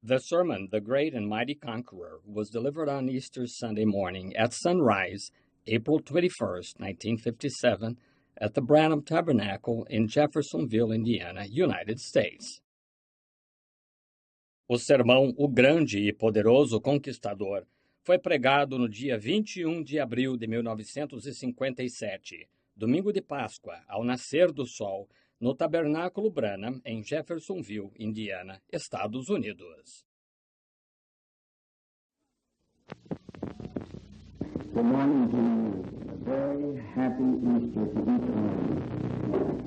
The sermon, The Great and Mighty Conqueror, was delivered on Easter Sunday morning at sunrise, April 21st, 1957, at the Branham Tabernacle in Jeffersonville, Indiana, United States. O sermão O Grande e Poderoso Conquistador foi pregado no dia 21 de abril de 1957, domingo de Páscoa, ao nascer do sol, no Tabernáculo Branham, em Jeffersonville, Indiana, Estados Unidos. Good morning to you. A very happy Easter to each one of you.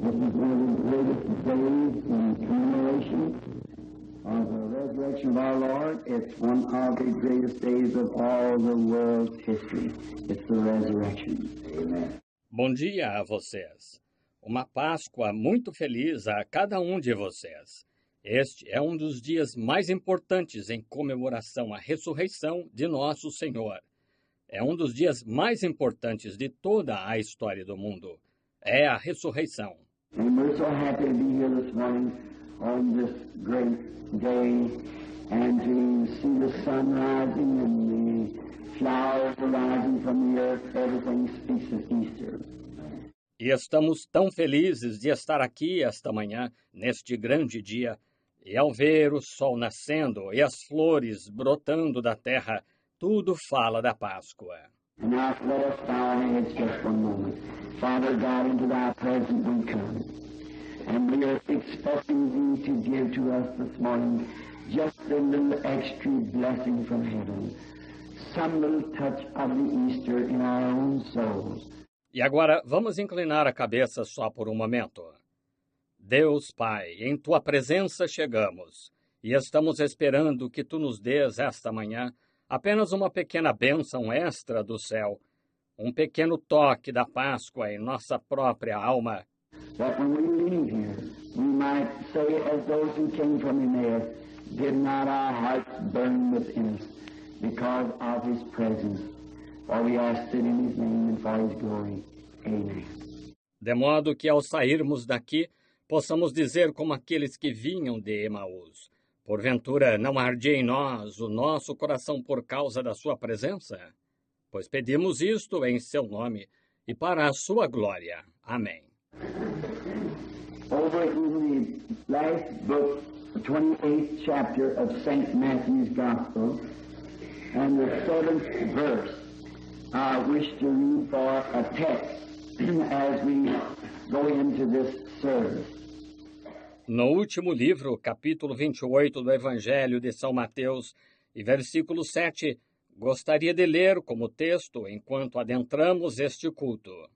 This is one of the greatest days in commemoration of the resurrection of our Lord. It's one of the greatest days of all the world's history. It's the resurrection. Amen. Bom dia a vocês. Uma Páscoa muito feliz a cada um de vocês. Este é um dos dias mais importantes em comemoração à ressurreição de nosso Senhor. É um dos dias mais importantes de toda a história do mundo. É a ressurreição. And we're so happy to be here this morning on this great day and to see the sun rising and the flowers rising from the earth. Everything speaks of Easter. E estamos tão felizes de estar aqui esta manhã, neste grande dia, e ao ver o sol nascendo e as flores brotando da terra, tudo fala da Páscoa. And now let us bow our heads just for a moment. Father God, into thy presence we come. And we are expecting thee to give to us this morning just a little extra blessing from heaven. Some little touch of the Easter in our own souls. E agora vamos inclinar a cabeça só por um momento. Deus Pai, em tua presença chegamos, e estamos esperando que tu nos dês esta manhã apenas uma pequena bênção extra do céu, um pequeno toque da Páscoa em nossa própria alma. That when we leave here, we might say as those who came from Emmaus, did not our hearts burn within us because of his presence? For we ask it in his name and for his glory. Amen. De modo que ao sairmos daqui, possamos dizer como aqueles que vinham de Emaús: porventura não ardia em nós o nosso coração por causa da sua presença? Pois pedimos isto em seu nome e para a sua glória. Amém. Over in the last book, the 28th chapter of St. Matthew's Gospel, and the 7th verse, I wish to read for a text as we go into this service. No último livro, capítulo 28 do Evangelho de São Mateus, e versículo 7, gostaria de ler como texto enquanto adentramos este culto.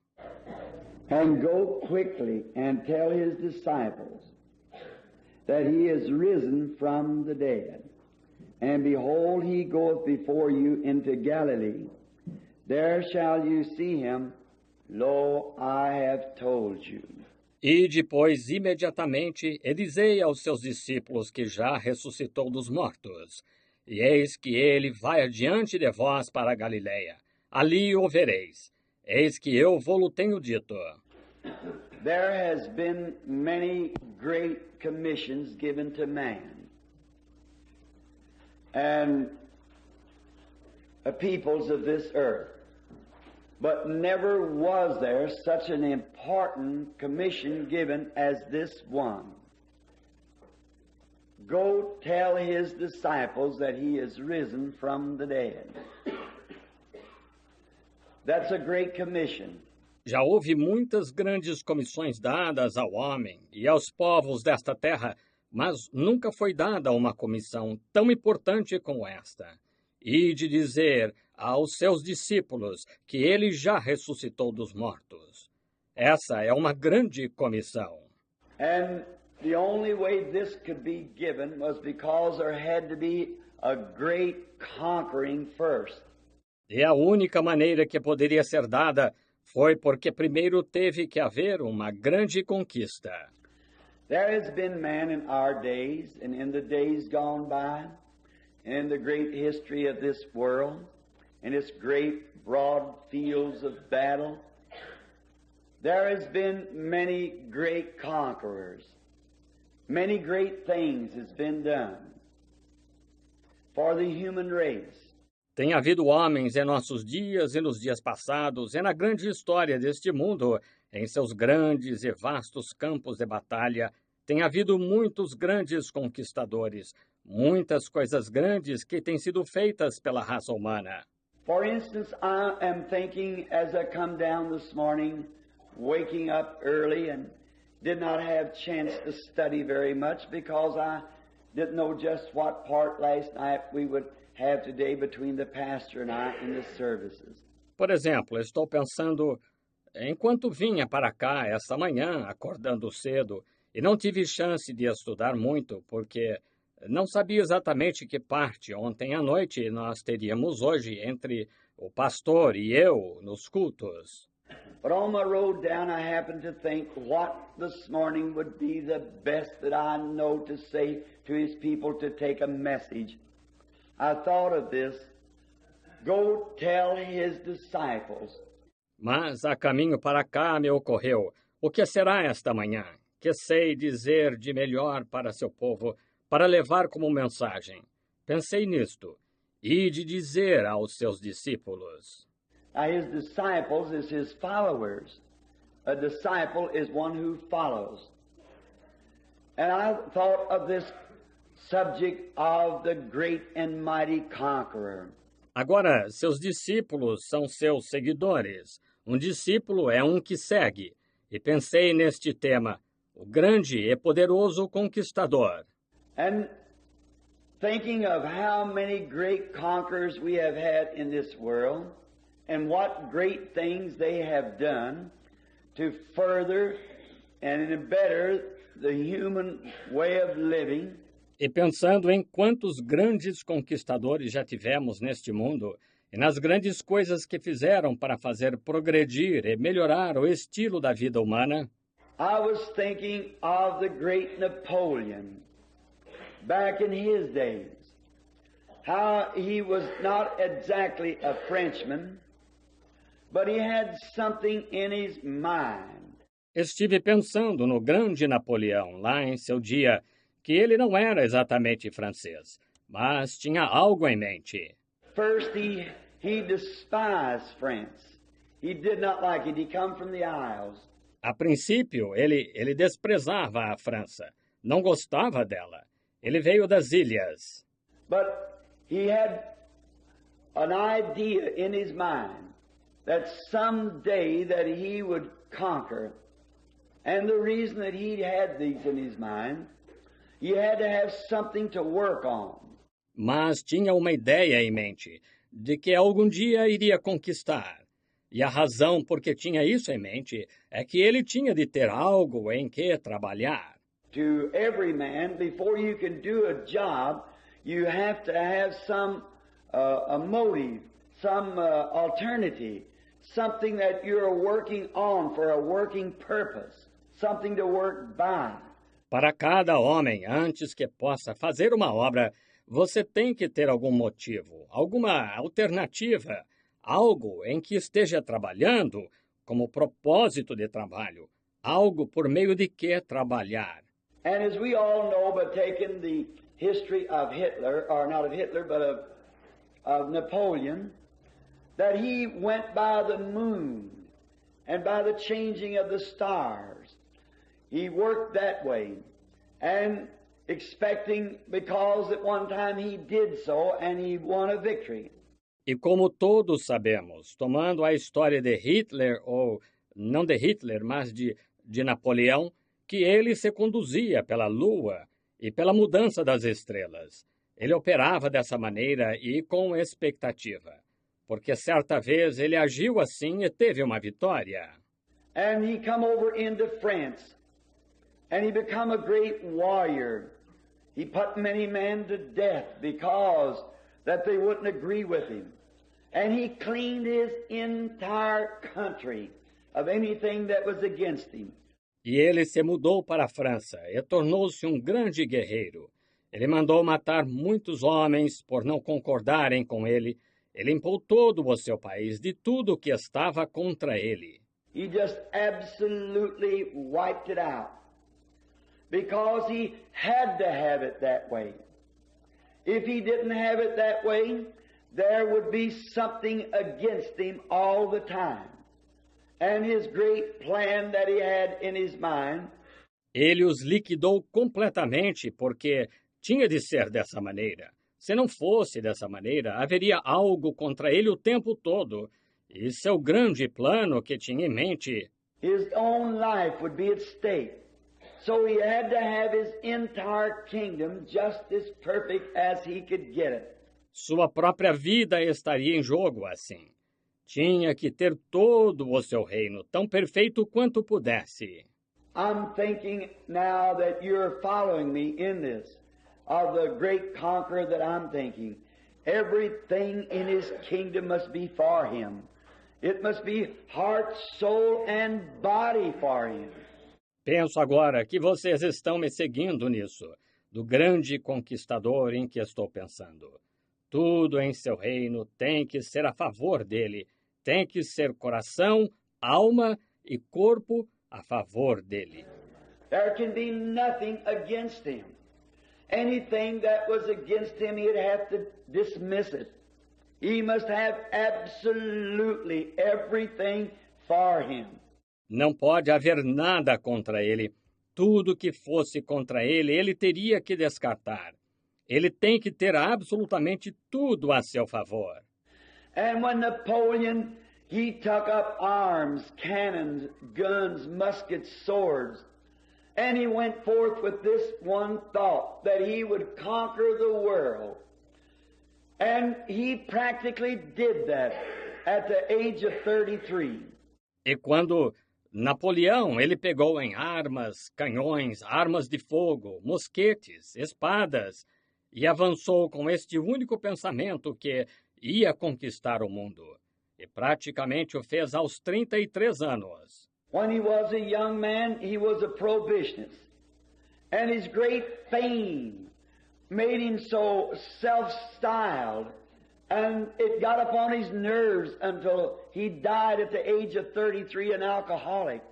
And go quickly and tell his disciples that he is risen from the dead. And behold, he goeth before you into Galilee. There shall you see him. Lo, I have told you. E depois, imediatamente, e dizei aos seus discípulos que já ressuscitou dos mortos. E eis que ele vai adiante de vós para a Galileia. Ali o vereis. Eis que eu vou-lo tenho dito. There has been many great commissions given to man. And peoples of this earth. But never was there such an important commission given as this one. Go tell his disciples that he is risen from the dead. That's a great commission. Já houve muitas grandes comissões dadas ao homem e aos povos desta terra, mas nunca foi dada uma comissão tão importante como esta. E de dizer aos seus discípulos que ele já ressuscitou dos mortos. Essa é uma grande comissão. And the only way this could be given was because there had to be a great conquering first. E a única maneira que poderia ser dada foi porque primeiro teve que haver uma grande conquista. There has been man in our days and in the days gone by, in the great history of this world, in its great broad fields of battle, there has been many great conquerors. Many great things has been done. for the human race. Tem havido homens em nossos dias e nos dias passados, e na grande história deste mundo, em seus grandes e vastos campos de batalha, tem havido muitos grandes conquistadores, muitas coisas grandes que têm sido feitas pela raça humana. For instance, I am thinking as I come down this morning, waking up early and did not have chance to study very much because I didn't know just what part last night we would have today between the pastor and I in the services. Por exemplo, estou pensando, enquanto vinha para cá esta manhã, acordando cedo, e não tive chance de estudar muito, porque não sabia exatamente que parte ontem à noite nós teríamos hoje entre o pastor e eu nos cultos. But on my road down, I happened to think what this morning would be the best that I know to say to his people to take a message. I thought of this. Go tell his disciples. Mas a caminho para cá me ocorreu, o que será esta manhã? Que sei dizer de melhor para seu povo, para levar como mensagem? Pensei nisto, e de dizer aos seus discípulos. Now his disciples is his followers. A disciple is one who follows. And I thought of this subject of the great and mighty conqueror. Agora, seus discípulos são seus seguidores. Um discípulo é um que segue. E pensei neste tema, o grande e poderoso conquistador. And thinking of how many great conquerors we have had in this world, and what great things they have done to further and better the human way of living. E pensando em quantos grandes conquistadores já tivemos neste mundo, e nas grandes coisas que fizeram para fazer progredir e melhorar o estilo da vida humana, I was thinking of the great Napoleon back in his days. How he was not exactly a Frenchman, but he had something in his mind. estive pensando no grande Napoleão lá em seu dia, que ele não era exatamente francês, mas tinha algo em mente. First, he despised France. He did not like it. He come from the Isles. A princípio, ele desprezava a França, não gostava dela. Ele veio das ilhas. But he had an idea in his mind that someday that he would conquer. And the reason that he had these in his mind, he had to have something to work on. Mas tinha uma ideia em mente de que algum dia iria conquistar. E a razão por que tinha isso em mente é que ele tinha de ter algo em que trabalhar. To every man, before you can do a job, you have to have some a motive, some alternative, something that you're working on for a working purpose, something to work by. Para cada homem, antes que possa fazer uma obra, você tem que ter algum motivo, alguma alternativa, algo em que esteja trabalhando como propósito de trabalho, algo por meio de que trabalhar. And as we all know, by taking the history of Hitler, or not of Hitler, but of Napoleon, that he went by the moon and by the changing of the stars. He worked that way, and expecting, because at one time he did so, and he won a victory. E como todos sabemos, tomando a história de Hitler, ou não de Hitler, mas de Napoleão, que ele se conduzia pela lua e pela mudança das estrelas. Ele operava dessa maneira e com expectativa, porque certa vez ele agiu assim e teve uma vitória. And he come over into France, and he become a great warrior. He put many men to death because that they wouldn't agree with him. And he cleaned his entire country of anything that was against him. E ele se mudou para a França e tornou-se um grande guerreiro. Ele mandou matar muitos homens por não concordarem com ele. Ele limpou todo o seu país de tudo que estava contra ele. He just absolutely wiped it out because he had to have it that way. If he didn't have it that way, there would be something against him all the time. And his great plan that he had in his mind. Ele os liquidou completamente porque tinha de ser dessa maneira. Se não fosse dessa maneira, haveria algo contra ele o tempo todo. E seu grande plano que tinha em mente. His own life would be at stake. So he had to have his entire kingdom just as perfect as he could get it. Sua própria vida estaria em jogo assim. Tinha que ter todo o seu reino tão perfeito quanto pudesse. I'm thinking now that you're following me in this, of the great conqueror that I'm thinking. Everything in his kingdom must be for him. It must be heart, soul, and body for him. Penso agora que vocês estão me seguindo nisso, do grande conquistador em que estou pensando. Tudo em seu reino tem que ser a favor dele, tem que ser coração, alma e corpo a favor dele. There can be nothing against him. Anything that was against him, he'd have to dismiss it. He must have absolutely everything for him. Não pode haver nada contra ele. Tudo que fosse contra ele, ele teria que descartar. Ele tem que ter absolutamente tudo a seu favor. And when Napoleon, he took up arms, cannons, guns, muskets, swords, and he went forth with this one thought, that he would conquer the world. And he practically did that at the age of 33. E quando Napoleão, ele pegou em armas, canhões, armas de fogo, mosquetes, espadas, e avançou com este único pensamento que ia conquistar o mundo. E praticamente o fez aos 33 anos. When he was a young man, he was a prohibitionist. And his great fame made him so self-styled, and it got upon his nerves until he died at the age of 33, an alcoholic.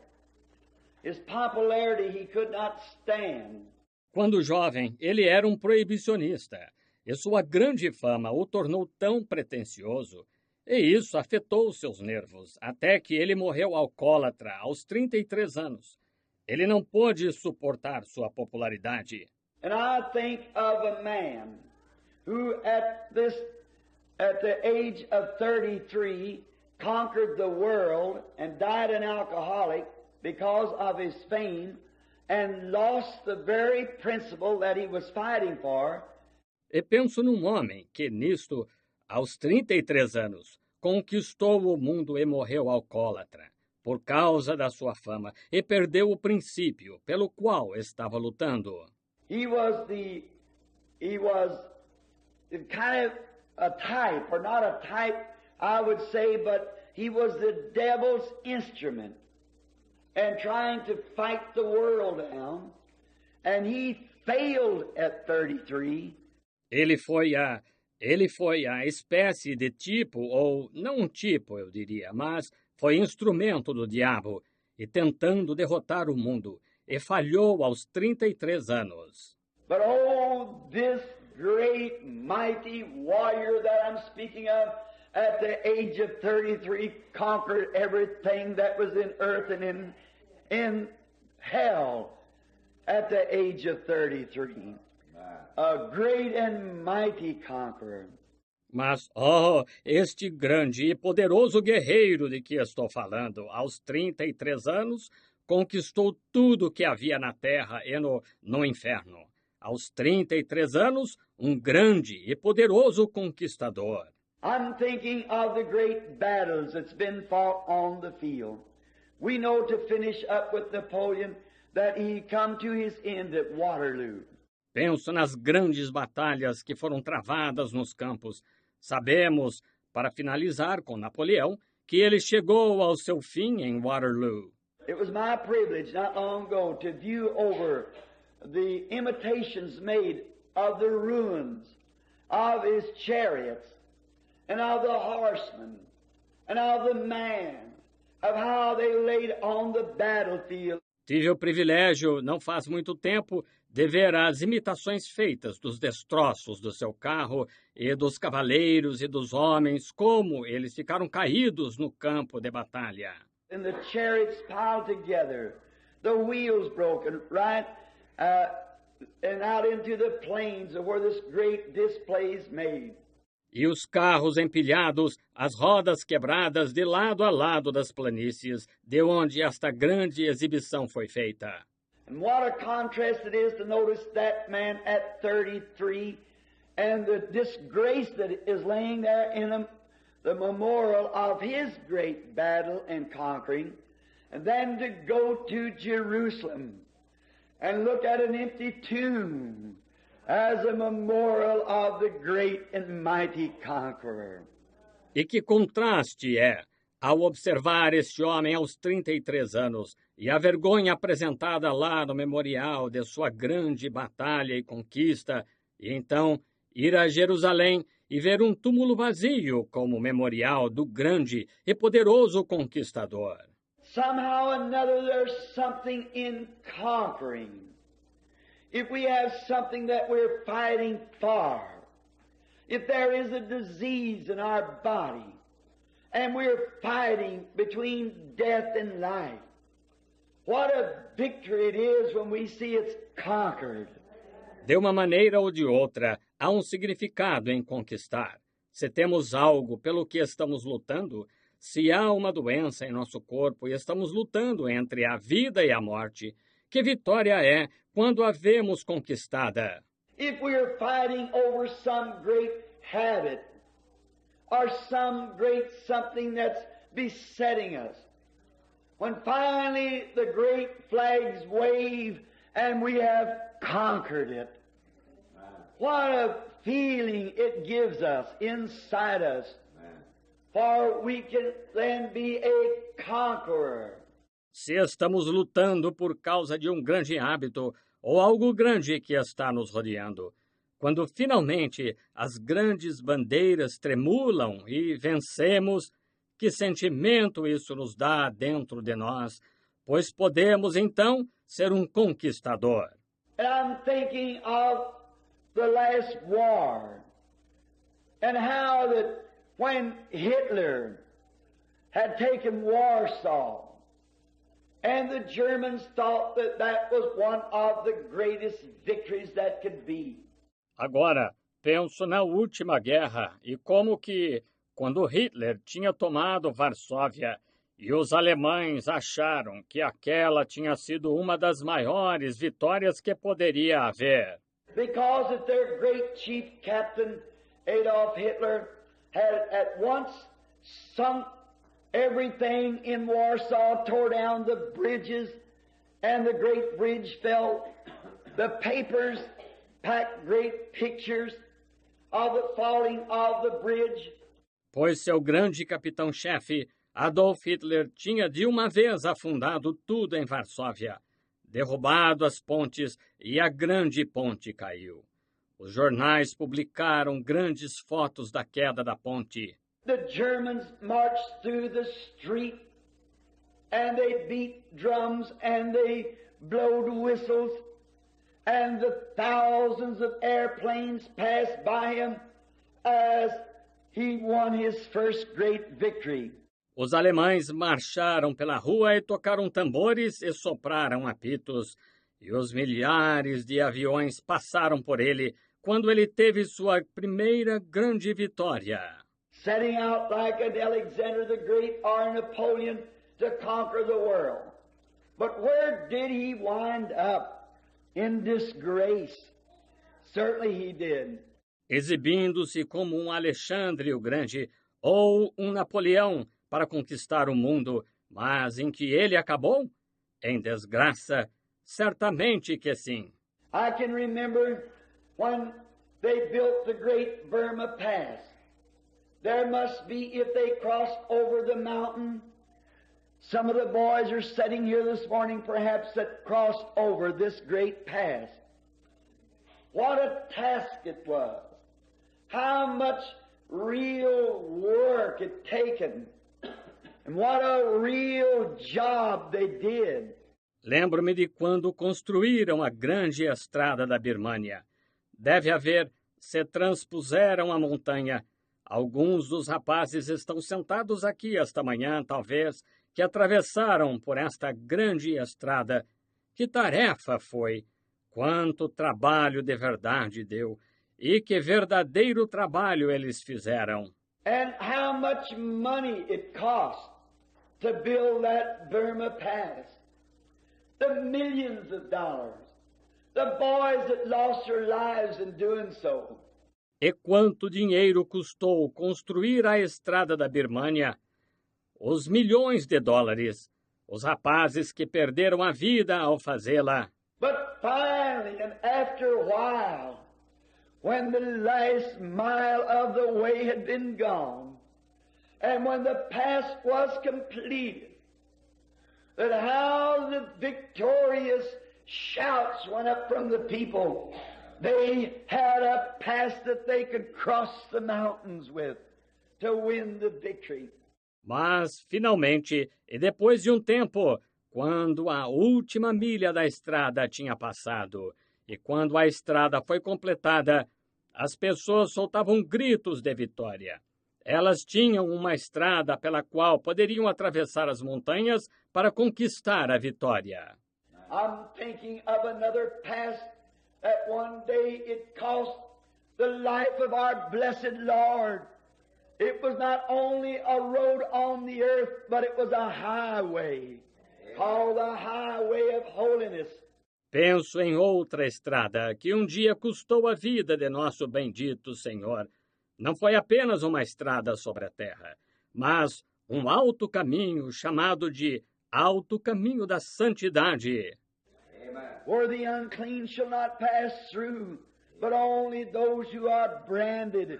His popularity he could not stand. Quando jovem, ele era um proibicionista, e sua grande fama o tornou tão pretensioso, e isso afetou seus nervos, até que ele morreu alcoólatra aos 33 anos. Ele não pôde suportar sua popularidade. And I think of a man who at the age of 33 conquered the world and died an alcoholic because of his fame and lost the very principle that he was fighting for. E penso num homem que, nisto, aos 33 anos, conquistou o mundo e morreu alcoólatra, por causa da sua fama, e perdeu o princípio pelo qual estava lutando. He was kind of a type, or not a type, I would say, but he was the devil's instrument and trying to fight the world down, and he failed at 33. Ele foi a espécie de tipo, ou não um tipo, eu diria, mas foi instrumento do diabo, e tentando derrotar o mundo, e falhou aos 33 anos. But oh, this great, mighty warrior that I'm speaking of, at the age of 33, conquered everything that was in earth and in hell at the age of 33. A great and mighty conqueror. Mas, este grande e poderoso guerreiro de que estou falando, aos 33 anos, conquistou tudo que havia na terra e no inferno. Aos 33 anos, um grande e poderoso conquistador. I'm thinking of the great battles that's been fought on the field. We know, to finish up with Napoleon, that he come to his end at Waterloo. Penso nas grandes batalhas que foram travadas nos campos. Sabemos, para finalizar com Napoleão, que ele chegou ao seu fim em Waterloo. It was my privilege not long ago to view over the imitations made of the ruins of his chariots and of the horsemen and of the man, of how they laid on the battlefield. Tive o privilégio, não faz muito tempo, de ver as imitações feitas dos destroços do seu carro e dos cavaleiros e dos homens, como eles ficaram caídos no campo de batalha. And the chariots piled together, the wheels broken, right, and out into the plains where this great display is made. E os carros empilhados, as rodas quebradas de lado a lado das planícies, de onde esta grande exibição foi feita. And what a contrast it is to notice that man at 33 and the disgrace that is laying there in him, the memorial of his great battle and conquering, and then to go to Jerusalem and look at an empty tomb as a memorial of the great and mighty conqueror. E que contraste é, ao observar este homem aos 33 anos e a vergonha apresentada lá no memorial de sua grande batalha e conquista, e então ir a Jerusalém e ver um túmulo vazio como memorial do grande e poderoso conquistador. Somehow or another there's something in conquering. If we have something that we're fighting for, if there is a disease in our body, and we're fighting between death and life, what a victory it is when we see it's conquered. De uma maneira ou de outra, há um significado em conquistar. Se temos algo pelo que estamos lutando, se há uma doença em nosso corpo e estamos lutando entre a vida e a morte, que vitória é quando a vemos conquistada? If we're fighting over some great habit or some great something that's besetting us, when finally the great flags wave and we have conquered it, what a feeling it gives us inside us, for we can then be a conqueror. Se estamos lutando por causa de um grande hábito ou algo grande que está nos rodeando, quando finalmente as grandes bandeiras tremulam e vencemos, que sentimento isso nos dá dentro de nós, pois podemos então ser um conquistador. And I'm thinking of the last war and how that when Hitler had taken Warsaw, and the Germans thought that that was one of the greatest victories that could be. Agora, penso na última guerra e como que, quando Hitler tinha tomado Varsóvia e os alemães acharam que aquela tinha sido uma das maiores vitórias que poderia haver. Because that their great chief captain, Adolf Hitler, had at once sunk everything in Warsaw, tore down the bridges, and the great bridge fell. The papers packed great pictures of the falling of the bridge. Pois seu grande capitão-chefe, Adolf Hitler, tinha de uma vez afundado tudo em Varsóvia, derrubado as pontes e a grande ponte caiu. Os jornais publicaram grandes fotos da queda da ponte. The Germans marched through the street and they beat drums and they blowed whistles and the thousands of airplanes passed by him as he won his first great victory. Os alemães marcharam pela rua e tocaram tambores e sopraram apitos, e os milhares de aviões passaram por ele quando ele teve sua primeira grande vitória. Setting out like an Alexander the Great or Napoleon to conquer the world. But where did he wind up? In disgrace. Certainly he did. Exibindo-se como um Alexandre o Grande ou um Napoleão para conquistar o mundo, mas em que ele acabou? Em desgraça, certamente que sim. I can remember when they built the great Burma Pass. There must be, if they crossed over the mountain, some of the boys are sitting here this morning perhaps that crossed over this great pass. What a task it was. How much real work it taken. And what a real job they did. Lembro-me de quando construíram a grande estrada da Birmânia. Deve haver, se transpuseram a montanha. Alguns dos rapazes estão sentados aqui esta manhã, talvez, que atravessaram por esta grande estrada. Que tarefa foi! Quanto trabalho de verdade deu! E que verdadeiro trabalho eles fizeram! And how much money it cost to build that Burma Pass. The millions of dollars. The boys that lost their lives in doing so. E quanto dinheiro custou construir a estrada da Birmânia? Os milhões de dólares. Os rapazes que perderam a vida ao fazê-la. But finally, and after a while, when the last mile of the way had been gone, and when the pass was completed, that how the victorious shouts went up from the people. They had a pass that they could cross the mountains with to win the victory. Mas, finalmente, e depois de um tempo, quando a última milha da estrada tinha passado, e quando a estrada foi completada, as pessoas soltavam gritos de vitória. Elas tinham uma estrada pela qual poderiam atravessar as montanhas para conquistar a vitória. I'm thinking of another pass that one day it cost the life of our blessed Lord. It was not only a road on the earth, but it was a highway, called the Highway of Holiness. Penso em outra estrada que um dia custou a vida de nosso bendito Senhor. Não foi apenas uma estrada sobre a terra, mas um alto caminho chamado de Alto Caminho da Santidade. Where the unclean shall not pass through, but only those who are branded,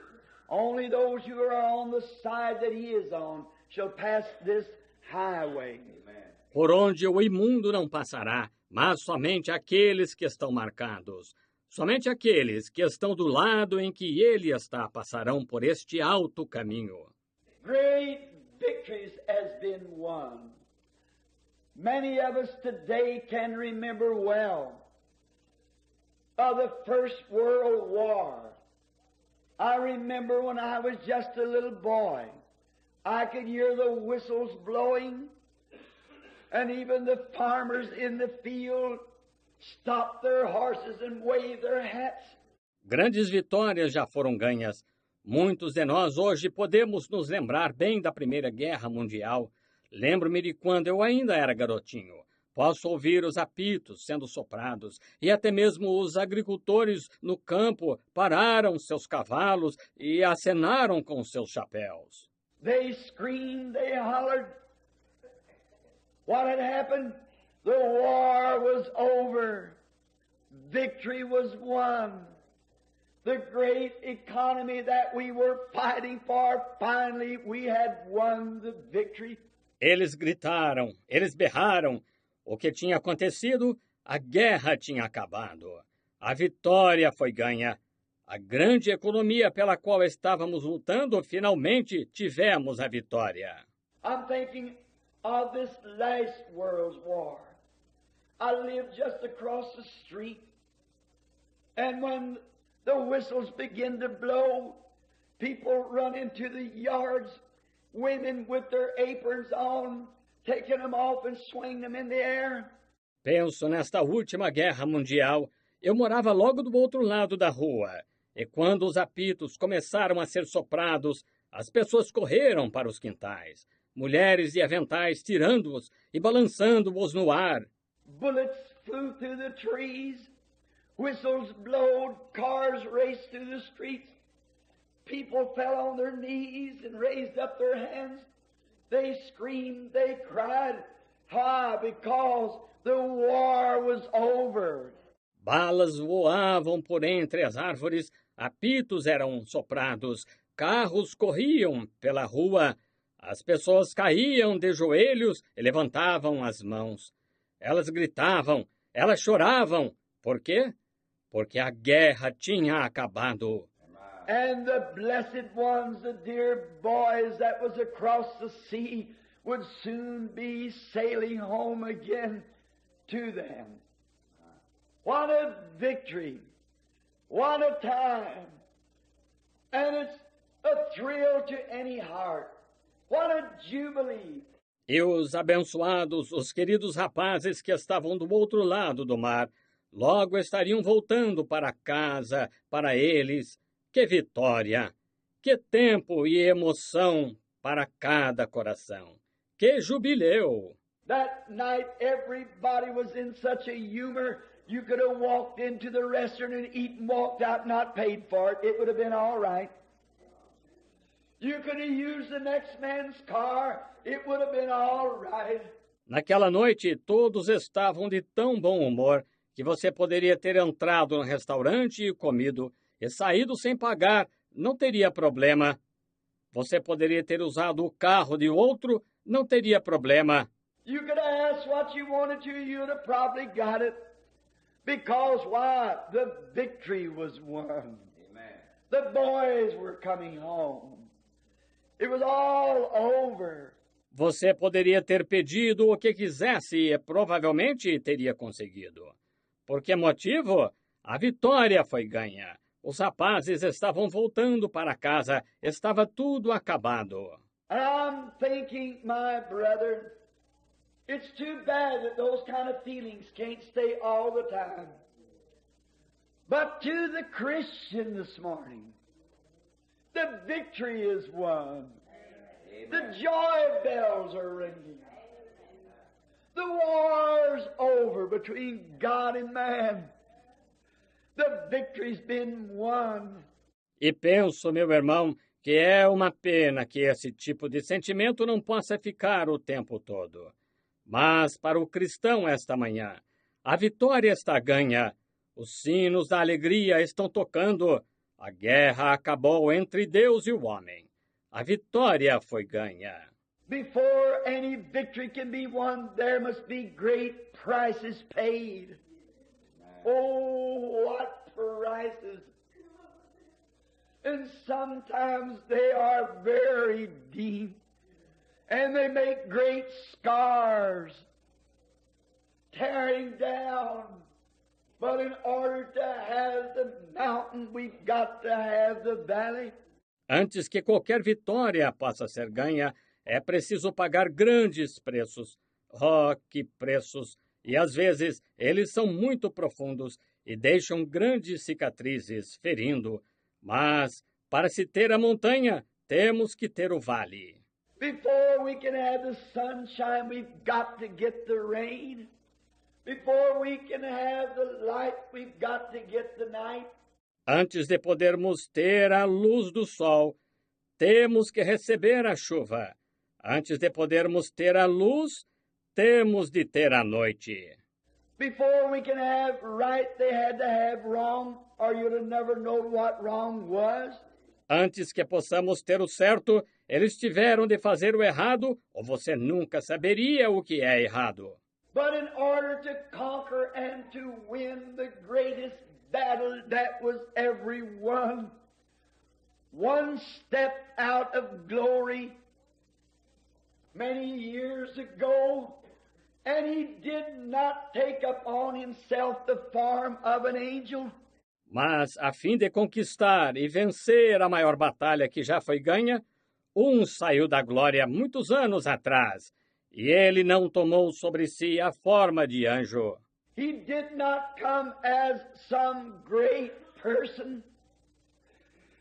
only those who are on the side that he is on, shall pass this highway. Por onde o imundo não passará, mas somente aqueles que estão marcados. Somente aqueles que estão do lado em que ele está passarão por este alto caminho. Great victories has been won. Many of us today can remember well of the First World War. I remember when I was just a little boy, I could hear the whistles blowing, and even the farmers in the field stopped their horses and waved their hats. Grandes vitórias já foram ganhas. Muitos de nós hoje podemos nos lembrar bem da Primeira Guerra Mundial. Lembro-me de quando eu ainda era garotinho. Posso ouvir os apitos sendo soprados e até mesmo os agricultores no campo pararam seus cavalos e acenaram com seus chapéus. They screamed, they hollered. What had happened? The war was over. Victory was won. The great economy that we were fighting for, finally we had won the victory. Eles gritaram, eles berraram. O que tinha acontecido? A guerra tinha acabado. A vitória foi ganha. A grande economia pela qual estávamos lutando, finalmente tivemos a vitória. I'm thinking of this last World War. I lived just across the street. And when the whistles begin to blow, people run into the yards, women with their aprons on, taking them off and swinging them in the air. Penso nesta última guerra mundial. Eu morava logo do outro lado da rua. E quando os apitos começaram a ser soprados, as pessoas correram para os quintais. Mulheres de aventais tirando-os e balançando-os no ar. Bullets flew through the trees. Whistles blowed. Cars raced through the streets. People fell on their knees and raised up their hands. They screamed, they cried. Why? Because the war was over. Balas voavam por entre as árvores, apitos eram soprados, carros corriam pela rua, as pessoas caíam de joelhos e levantavam as mãos. Elas gritavam, elas choravam. Por quê? Porque a guerra tinha acabado. And the blessed ones, the dear boys that was across the sea, would soon be sailing home again to them. What a victory. What a time. And it's a thrill to any heart. What a jubilee. E os abençoados, os queridos rapazes que estavam do outro lado do mar, logo estariam voltando para casa, para eles. Que vitória! Que tempo e emoção para cada coração! Que jubileu! That night everybody was in such a humor, you could have walked into the restaurant and eaten, walked out, not paid for it. It would have been all right. You could have used the next man's car. It would have been all right. Naquela noite, todos estavam de tão bom humor que você poderia ter entrado no restaurante e comido e saído sem pagar, não teria problema. Você poderia ter usado o carro de outro, não teria problema. You could have asked what you wanted to, you'd have probably got it. Because why? The victory was won. Amen. The boys were coming home. It was all over. Você poderia ter pedido o que quisesse e provavelmente teria conseguido. Por que motivo? A vitória foi ganha. Os rapazes estavam voltando para casa. Estava tudo acabado. And I'm thinking, my brother, it's too bad that those kind of feelings can't stay all the time. But to the Christian this morning, the victory is won. The joy bells are ringing. The war's over between God and man. The victory's been won. E penso, meu irmão, que é uma pena que esse tipo de sentimento não possa ficar o tempo todo. Mas para o cristão esta manhã, a vitória está ganha. Os sinos da alegria estão tocando. A guerra acabou entre Deus e o homem. A vitória foi ganha. Before any victory can be won, there must be great prices paid. Oh, what prices! And sometimes they are very deep, and they make great scars, tearing down. But in order to have the mountain, we've got to have the valley. Antes que qualquer vitória possa ser ganha, é preciso pagar grandes preços. Oh, que preços! E às vezes eles são muito profundos e deixam grandes cicatrizes, ferindo. Mas, para se ter a montanha, temos que ter o vale. Before we can have the sunshine, we've got to get the rain. Before we can have the light, we've got to get the night. Antes de podermos ter a luz do sol, temos que receber a chuva. Antes de podermos ter a luz, temos de ter a noite. Before we can have right, they had to have wrong, or you'd have never known what wrong was. Antes que possamos ter o certo, eles tiveram de fazer o errado, ou você nunca saberia o que é errado. But in order to conquer and to win the greatest battle that was ever won, one stepped out of glory many years ago, and he did not take upon himself the form of an angel. Mas, a fim de conquistar e vencer a maior batalha que já foi ganha, saiu da glória muitos anos atrás, e ele não tomou sobre si a forma de anjo. He did not come as some great person,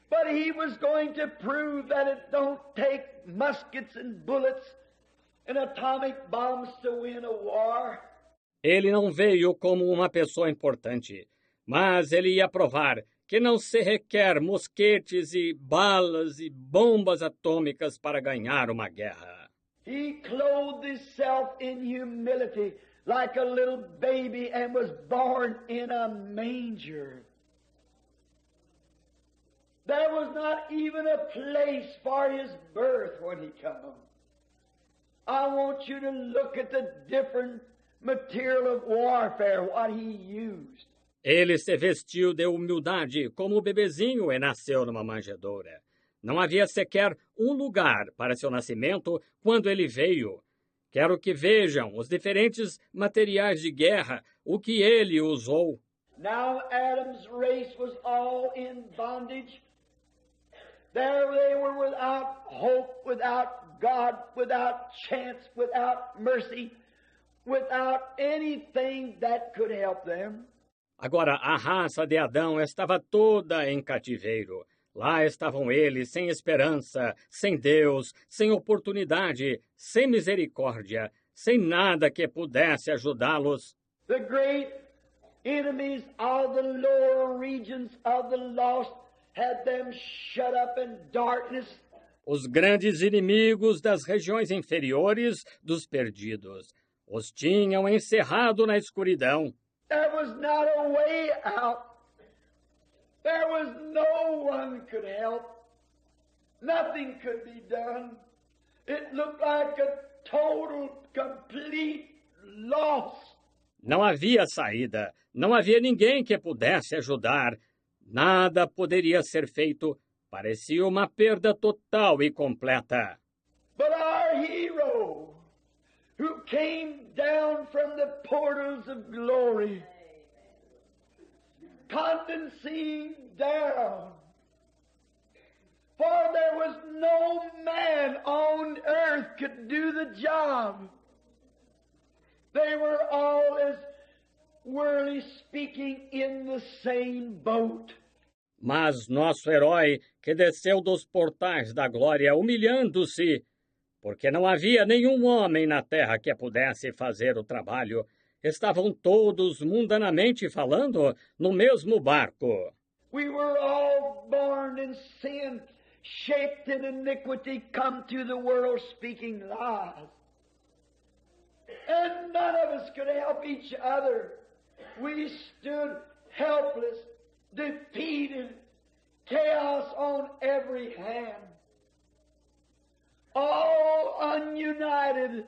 but he was going to prove that it don't take muskets and bullets and atomic bombs to win a war. Ele não veio como uma pessoa importante, mas ele ia provar que não se requer mosquetes e balas e bombas atômicas para ganhar uma guerra. He clothed himself in humility like a little baby and was born in a manger. There was not even a place for his birth when he came. I want you to look at the different material of warfare, what he used. Ele se vestiu de humildade como o bebezinho e nasceu numa manjedoura. Não havia sequer um lugar para seu nascimento quando ele veio. Quero que vejam os diferentes materiais de guerra, o que ele usou. Now Adam's race was all in bondage. There they were without hope, without God, without chance, without mercy, without anything that could help them. Agora, a raça de Adão estava toda em cativeiro. Lá estavam eles, sem esperança, sem Deus, sem oportunidade, sem misericórdia, sem nada que pudesse ajudá-los. The great enemies of the lower regions of the lost had them shut up in darkness. Os grandes inimigos das regiões inferiores dos perdidos os tinham encerrado na escuridão. There was not a way out. There was no one could help. Nothing could be done. It looked like a total, complete loss. Não havia saída, não havia ninguém que pudesse ajudar. Nada poderia ser feito. Parecia uma perda total e completa. But our hero, who came down from the portals of glory, condescending down, for there was no man on earth could do the job. They were all, as worldly speaking, in the same boat. Mas nosso herói, que desceu dos portais da glória humilhando-se, porque não havia nenhum homem na terra que pudesse fazer o trabalho, estavam todos, mundanamente falando, no mesmo barco. We were all born in sin, shaped in iniquity, come to the world speaking lies. And none of us could help each other. We stood helpless, defeated, chaos on every hand. All ununited.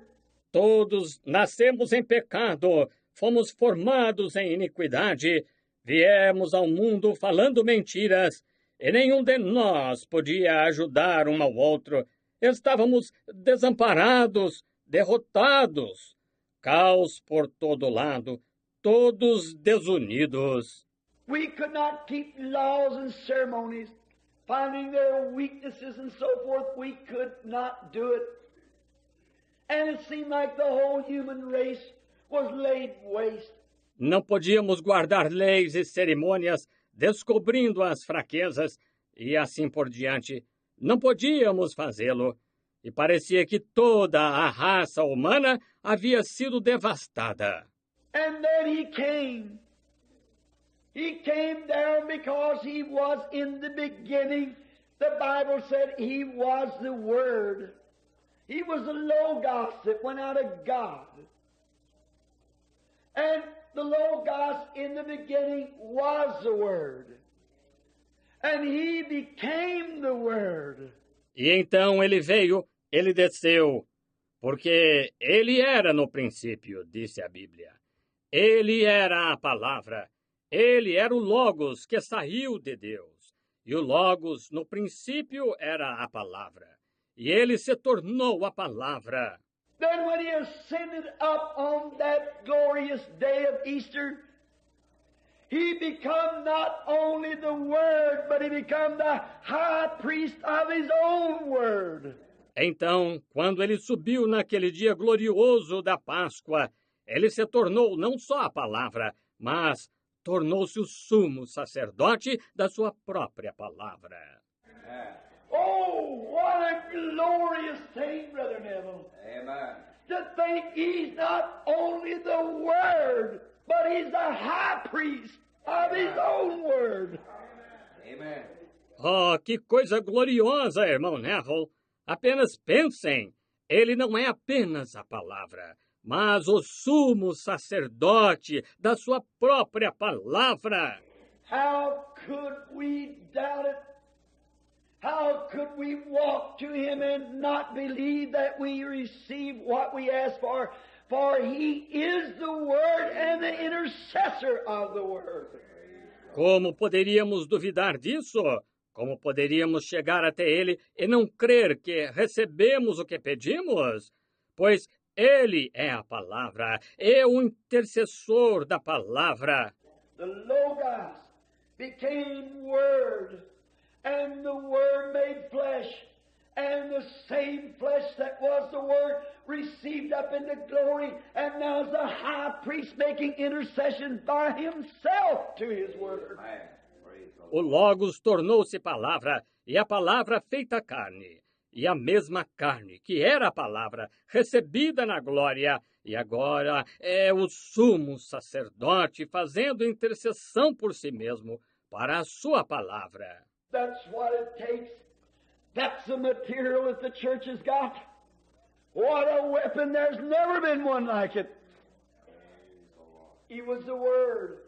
Todos nascemos em pecado, fomos formados em iniquidade, viemos ao mundo falando mentiras, e nenhum de nós podia ajudar um ao outro. Estávamos desamparados, derrotados, caos por todo lado, todos desunidos. We could not keep laws and ceremonies, finding their weaknesses and so forth. We could not do it. And it seemed like the whole human race was laid waste. Não podíamos guardar leis e cerimônias, descobrindo as fraquezas e assim por diante. Não podíamos fazê-lo. E parecia que toda a raça humana havia sido devastada. And then he came. He came down because he was in the beginning. The Bible said he was the Word. He was the Logos that went out of God. And the Logos in the beginning was the Word. And he became the Word. E então ele veio, ele desceu, porque ele era no princípio, disse a Bíblia. Ele era a palavra. Ele era o Logos que saiu de Deus. E o Logos, no princípio, era a palavra. E ele se tornou a palavra. Then when he ascended up on that glorious day of Easter, he became not only the Word, but he became the high priest of his own Word. Então, quando ele subiu naquele dia glorioso da Páscoa, ele se tornou não só a palavra, mas tornou-se o sumo sacerdote da sua própria palavra. Oh, what a glorious thing, Brother Neville. Amen. To think he's not only the Word, but he's the high priest of his own Word. Amen. Oh, que coisa gloriosa, irmão Neville! Apenas pensem, ele não é apenas a palavra, mas o sumo sacerdote da sua própria palavra. How could we doubt it? How could we walk to him and not believe that we receive what we ask for? For he is the Word and the intercessor of the Word. Como poderíamos duvidar disso? Como poderíamos chegar até ele e não crer que recebemos o que pedimos? Pois Ele é a palavra, é o intercessor da palavra. The Logos became Word, and the Word made flesh, and the same flesh that was the Word received up into glory, and now is the high priest making intercession by himself to his Word. O Logos tornou-se palavra, e a palavra feita carne. E a mesma carne, que era a palavra, recebida na glória, e agora é o sumo sacerdote fazendo intercessão por si mesmo para a sua palavra. That's what it takes. That's the material that the church has got. What a weapon. There's never been one like it. He was the Word.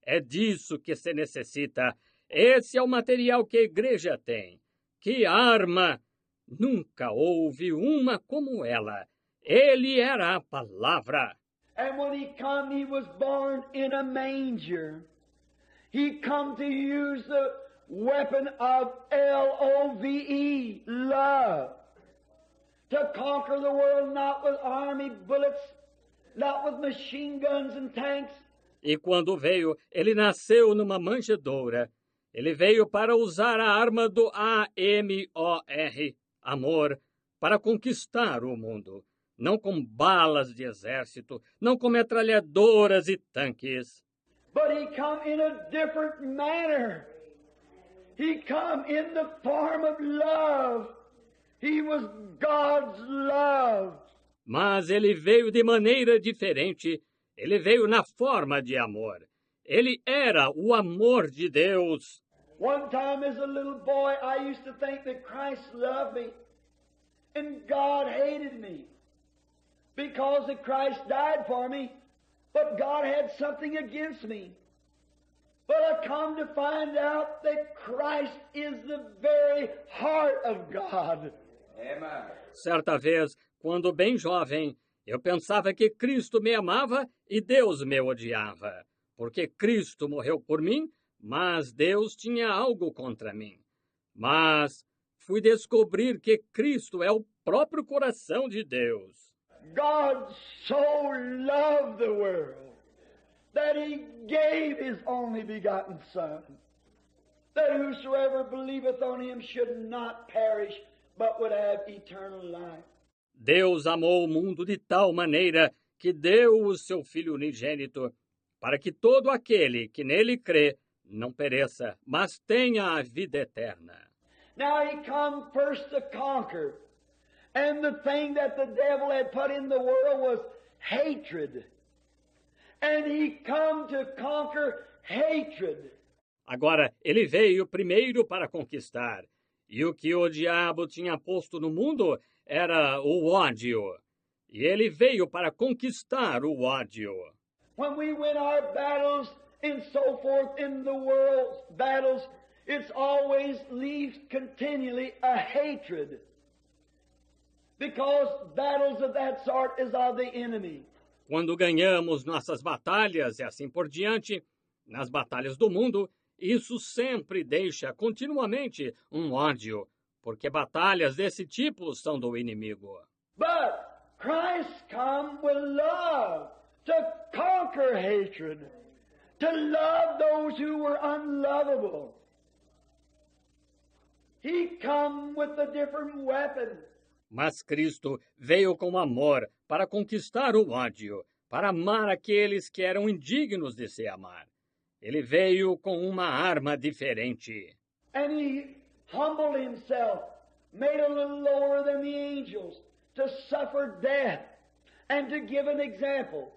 É disso que se necessita. Esse é o material que a igreja tem. Que arma! Nunca houve uma como ela. Ele era a palavra. And when he come, he was born in a manger. He come to use the weapon of L-O-V-E, love, to conquer the world not with army bullets, not with machine guns and tanks. E quando veio, ele nasceu numa manjedoura. Ele veio para usar a arma do A-M-O-R, amor, para conquistar o mundo. Não com balas de exército, não com metralhadoras e tanques. But he come in a different manner. He come in the form of love. He was God's love. Mas ele veio de maneira diferente. Ele veio na forma de amor. Ele era o amor de Deus. One time as a little boy, I used to think that Christ loved me and God hated me because that Christ died for me, but God had something against me. But I come to find out that Christ is the very heart of God. Amen. Certa vez, quando bem jovem, eu pensava que Cristo me amava e Deus me odiava, porque Cristo morreu por mim, mas Deus tinha algo contra mim. Mas fui descobrir que Cristo é o próprio coração de Deus. God so loved the world that he gave his only begotten Son, that whosoever believeth on him should not perish, but would have eternal life. Deus amou o mundo de tal maneira que deu o seu Filho unigênito, para que todo aquele que nele crê não pereça, mas tenha a vida eterna. Now he come first to conquer, and the thing that the devil had put in the world was hatred. And he come to conquer hatred. Agora, ele veio primeiro para conquistar, e o que o diabo tinha posto no mundo era o ódio. E ele veio para conquistar o ódio. When we win our battles and so forth in the world's battles, it's always leaves continually a hatred. Because battles of that sort is of the enemy. Quando ganhamos nossas batalhas e assim por diante, nas batalhas do mundo, isso sempre deixa continuamente um ódio, porque batalhas desse tipo são do inimigo. But Christ come with love to conquer hatred, to love those who were unlovable. He come with a different weapon. Mas Cristo veio com amor para conquistar o ódio, para amar aqueles que eram indignos de se amar. Ele veio com uma arma diferente. And he humbled himself, made a little lower than the angels, to suffer death and to give an example.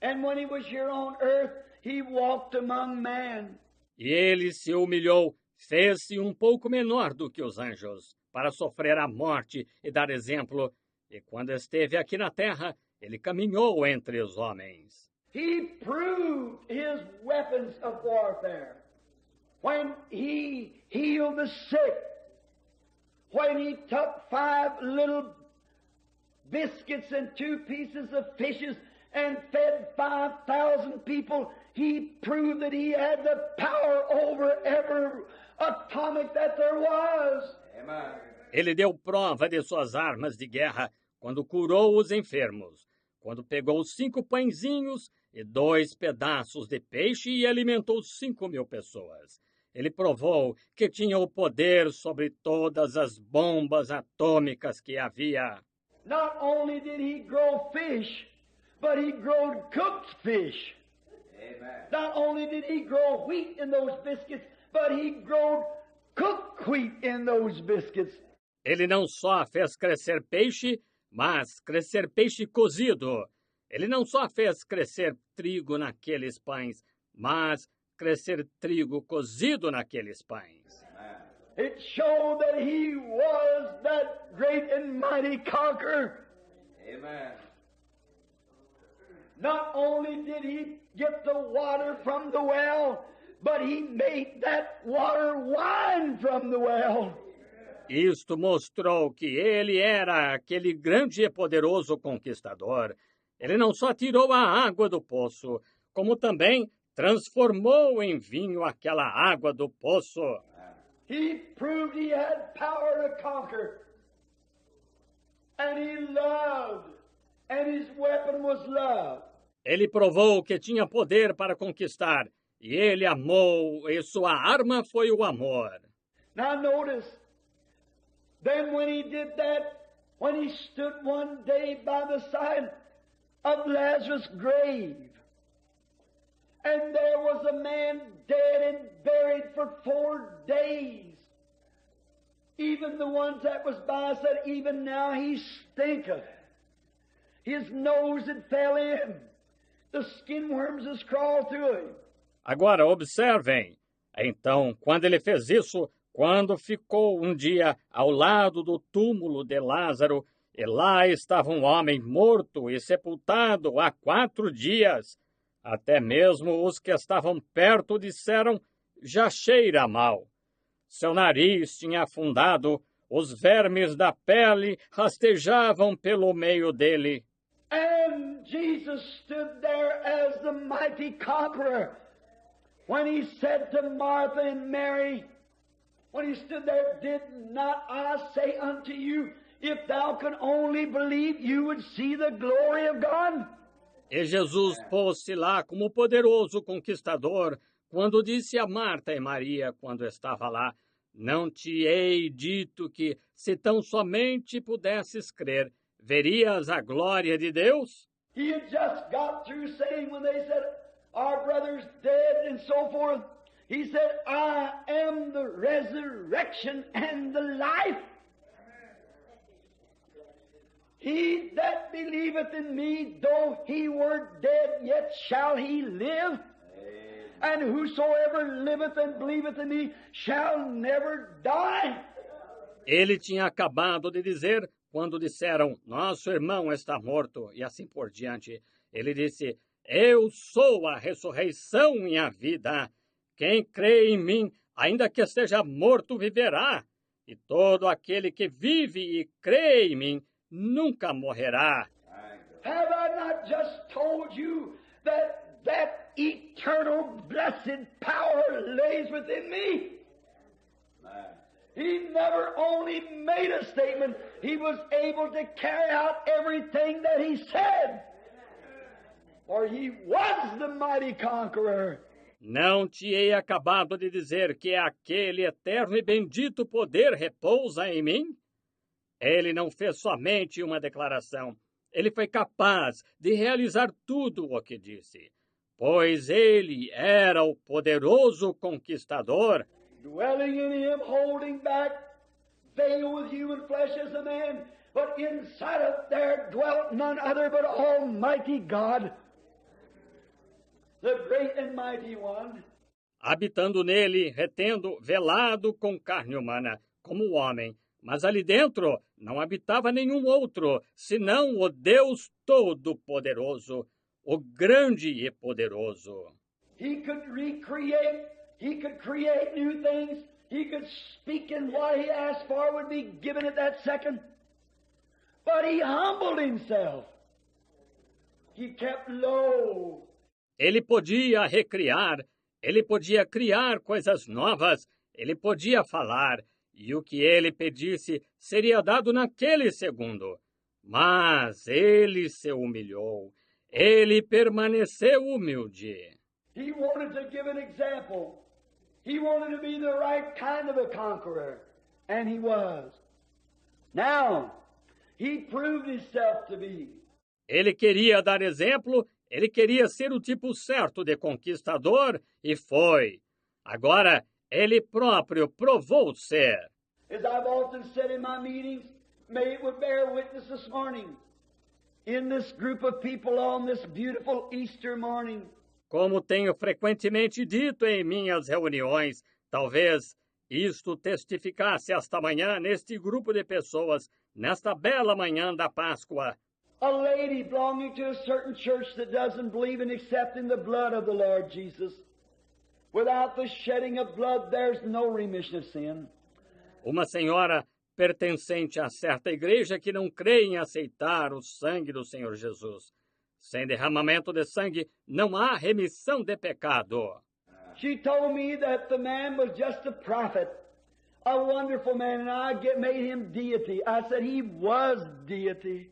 And when he was here on earth, he walked among men. E ele se humilhou, fez-se um pouco menor do que os anjos, para sofrer a morte e dar exemplo. E quando esteve aqui na terra, ele caminhou entre os homens. He proved his weapons of warfare. When he healed the sick, when he took 5 little biscuits and 2 pieces of fishes and fed 5,000 people, he proved that he had the power over every atomic that there was. Ele deu prova de suas armas de guerra quando curou os enfermos, quando pegou 5 pãezinhos e 2 pedaços de peixe e alimentou 5.000 pessoas. Ele provou que tinha o poder sobre todas as bombas atômicas que havia. Not only did he grow fish, but he growed cooked fish. Amen. Not only did he grow wheat in those biscuits, but he growed cooked wheat in those biscuits. Ele não só fez crescer peixe, mas crescer peixe cozido. Ele não só fez crescer trigo naqueles pães, mas crescer trigo cozido naqueles pães. It showed that he was that great and mighty conqueror. Amen. Not only did he get the water from the well, but he made that water wine from the well. Isto mostrou que ele era aquele grande e poderoso conquistador. Ele não só tirou a água do poço, como também transformou em vinho aquela água do poço. He proved he had power to conquer. And he loved. And his weapon was love. Ele provou que tinha poder para conquistar. E ele amou, e sua arma foi o amor. Now notice, then when he did that, when he stood one day by the side of Lazarus' grave, and there was a man dead and buried for 4 days. Even the ones that was by said, even now he stinketh. His nose had fell in. The skin worms has crawled through him. Agora, observem. Então, quando ele fez isso, quando ficou um dia ao lado do túmulo de Lázaro, e lá estava um homem morto e sepultado há 4 dias, até mesmo os que estavam perto disseram, já cheira mal. Seu nariz tinha afundado, os vermes da pele rastejavam pelo meio dele. And Jesus stood there as the mighty conqueror. When he said to Martha and Mary, when he stood there, did not I say unto you, if thou could only believe, you would see the glory of God? E Jesus pôs-se lá como poderoso conquistador, quando disse a Marta e Maria, quando estava lá, não te hei dito que, se tão somente pudesses crer, verias a glória de Deus? He had just got through saying when they said, our brother's dead and so forth, he said, I am the resurrection and the life. He that believeth in me, though he were dead, yet shall he live. And whosoever liveth and believeth in me shall never die. Ele tinha acabado de dizer, quando disseram, nosso irmão está morto, e assim por diante. Ele disse, eu sou a ressurreição e a vida. Quem crê em mim, ainda que esteja morto, viverá. E todo aquele que vive e crê em mim, nunca morrerá. Have I not just told you that eternal blessed power lays within me? He never only made a statement, he was able to carry out everything that he said. For he was the mighty conqueror. Não te hei acabado de dizer que aquele eterno e bendito poder repousa em mim? Ele não fez somente uma declaração. Ele foi capaz de realizar tudo o que disse, pois ele era o poderoso conquistador. Dwelling in him, holding back, veiled with human flesh as a man, but inside of there dwelt none other but Almighty God, the great and mighty one. Habitando nele, retendo, velado com carne humana, como homem, mas ali dentro não habitava nenhum outro, senão o Deus Todo-Poderoso, o grande e poderoso. He could recreate, he could create new things, he could speak, and what he asked for would be given at that second. But he humbled himself. He kept low. Ele podia recriar, ele podia criar coisas novas, ele podia falar, e o que ele pedisse seria dado naquele segundo. Mas ele se humilhou, ele permaneceu humilde. He wanted to give an example. He wanted to be the right kind of a conqueror, and he was. Now, he proved himself to be. Ele queria dar exemplo, ele queria ser o tipo certo de conquistador, e foi. Agora, ele próprio provou ser. As I've often said in my meetings, may it would bear witness this morning, in this group of people on this beautiful Easter morning. Como tenho frequentemente dito em minhas reuniões, talvez isto testificasse esta manhã neste grupo de pessoas, nesta bela manhã da Páscoa. A lady belonging to a certain church that doesn't believe in accepting the blood of the Lord Jesus. Without the shedding of blood, there's no remission of sin. Uma senhora pertencente a certa igreja que não crê em aceitar o sangue do Senhor Jesus. Sem derramamento de sangue, não há remissão de pecado. She told me that the man was just a prophet, a wonderful man, and I made him deity. I said he was deity.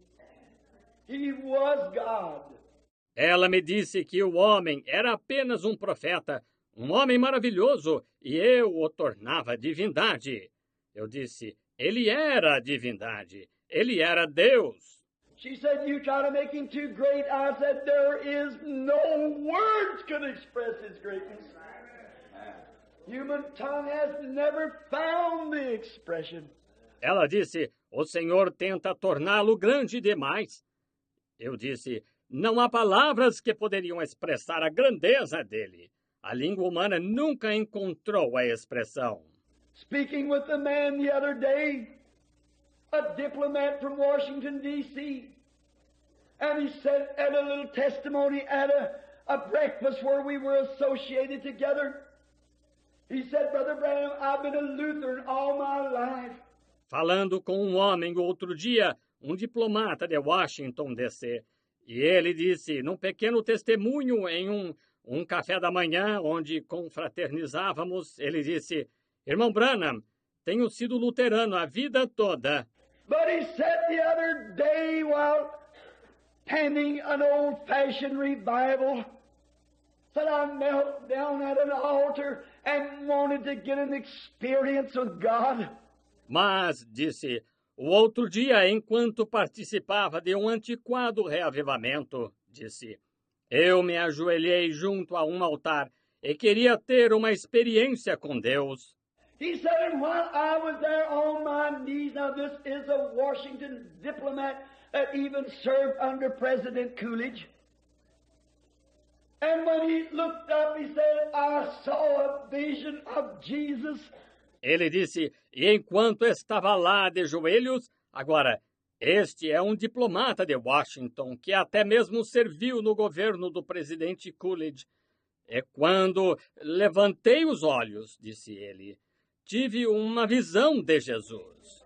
He was God. Ela me disse que o homem era apenas um profeta, um homem maravilhoso, e eu o tornava divindade. Eu disse, ele era a divindade, ele era Deus. She said, you try to make him too great. I said, there is no words can express his greatness. Human tongue has never found the expression. Ela disse, o Senhor tenta torná-lo grande demais. Eu disse, não há palavras que poderiam expressar a grandeza dele. A língua humana nunca encontrou a expressão. Speaking with a man the other day, a diplomat from Washington, D.C., and he said at a little testimony at a breakfast where we were associated together, he said, Brother Branham, I've been a Lutheran all my life. Falando com um homem outro dia, um diplomata de Washington, D.C., e ele disse, num pequeno testemunho em um café da manhã, onde confraternizávamos, ele disse, Irmão Branham, tenho sido luterano a vida toda. But he said the other day while attending an old-fashioned revival, said I knelt down at an altar and wanted to get an experience with God. Mas, disse, o outro dia, enquanto participava de um antiquado reavivamento, disse, eu me ajoelhei junto a um altar e queria ter uma experiência com Deus. He said, and while I was there on my knees, now this is a Washington diplomat that even served under President Coolidge. And when he looked up, he said, I saw a vision of Jesus. Ele disse, e enquanto estava lá de joelhos, agora, este é um diplomata de Washington que até mesmo serviu no governo do presidente Coolidge. E quando levantei os olhos, disse ele, tive uma visão de Jesus.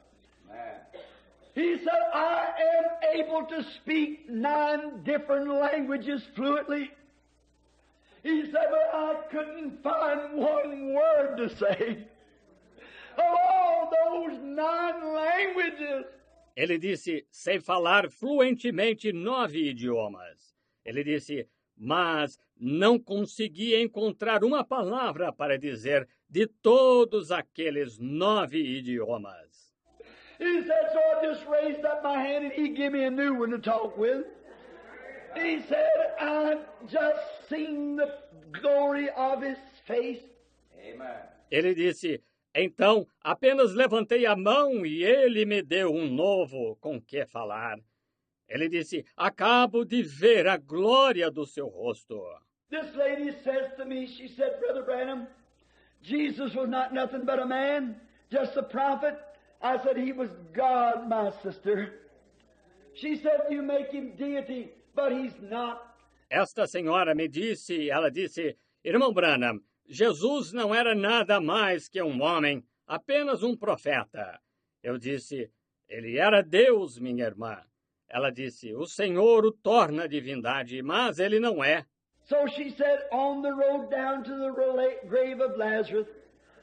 He said, I am able to speak 9 different languages fluently. He said, but I couldn't find one word to say. Of all those 9 languages. Ele disse, sei falar fluentemente 9 idiomas. Ele disse, mas não consegui encontrar uma palavra para dizer de todos aqueles 9 idiomas. He said, so I just raised up my hand and he gave me a new one to talk with. He said, I just seen the glory of his face. Amen. Ele disse, então apenas levantei a mão e ele me deu um novo com que falar. Ele disse, acabo de ver a glória do seu rosto. This lady says to me, she said, Brother Branham, Jesus was not nothing but a man, just a prophet. I said, he was God, my sister. She said, you make him deity, but he's not. Esta senhora me disse, ela disse, Irmão Branham, Jesus não era nada mais que um homem, apenas um profeta. Eu disse, ele era Deus, minha irmã. Ela disse, o Senhor o torna divindade, mas ele não é. So she said, on the road down to the grave of Lazarus,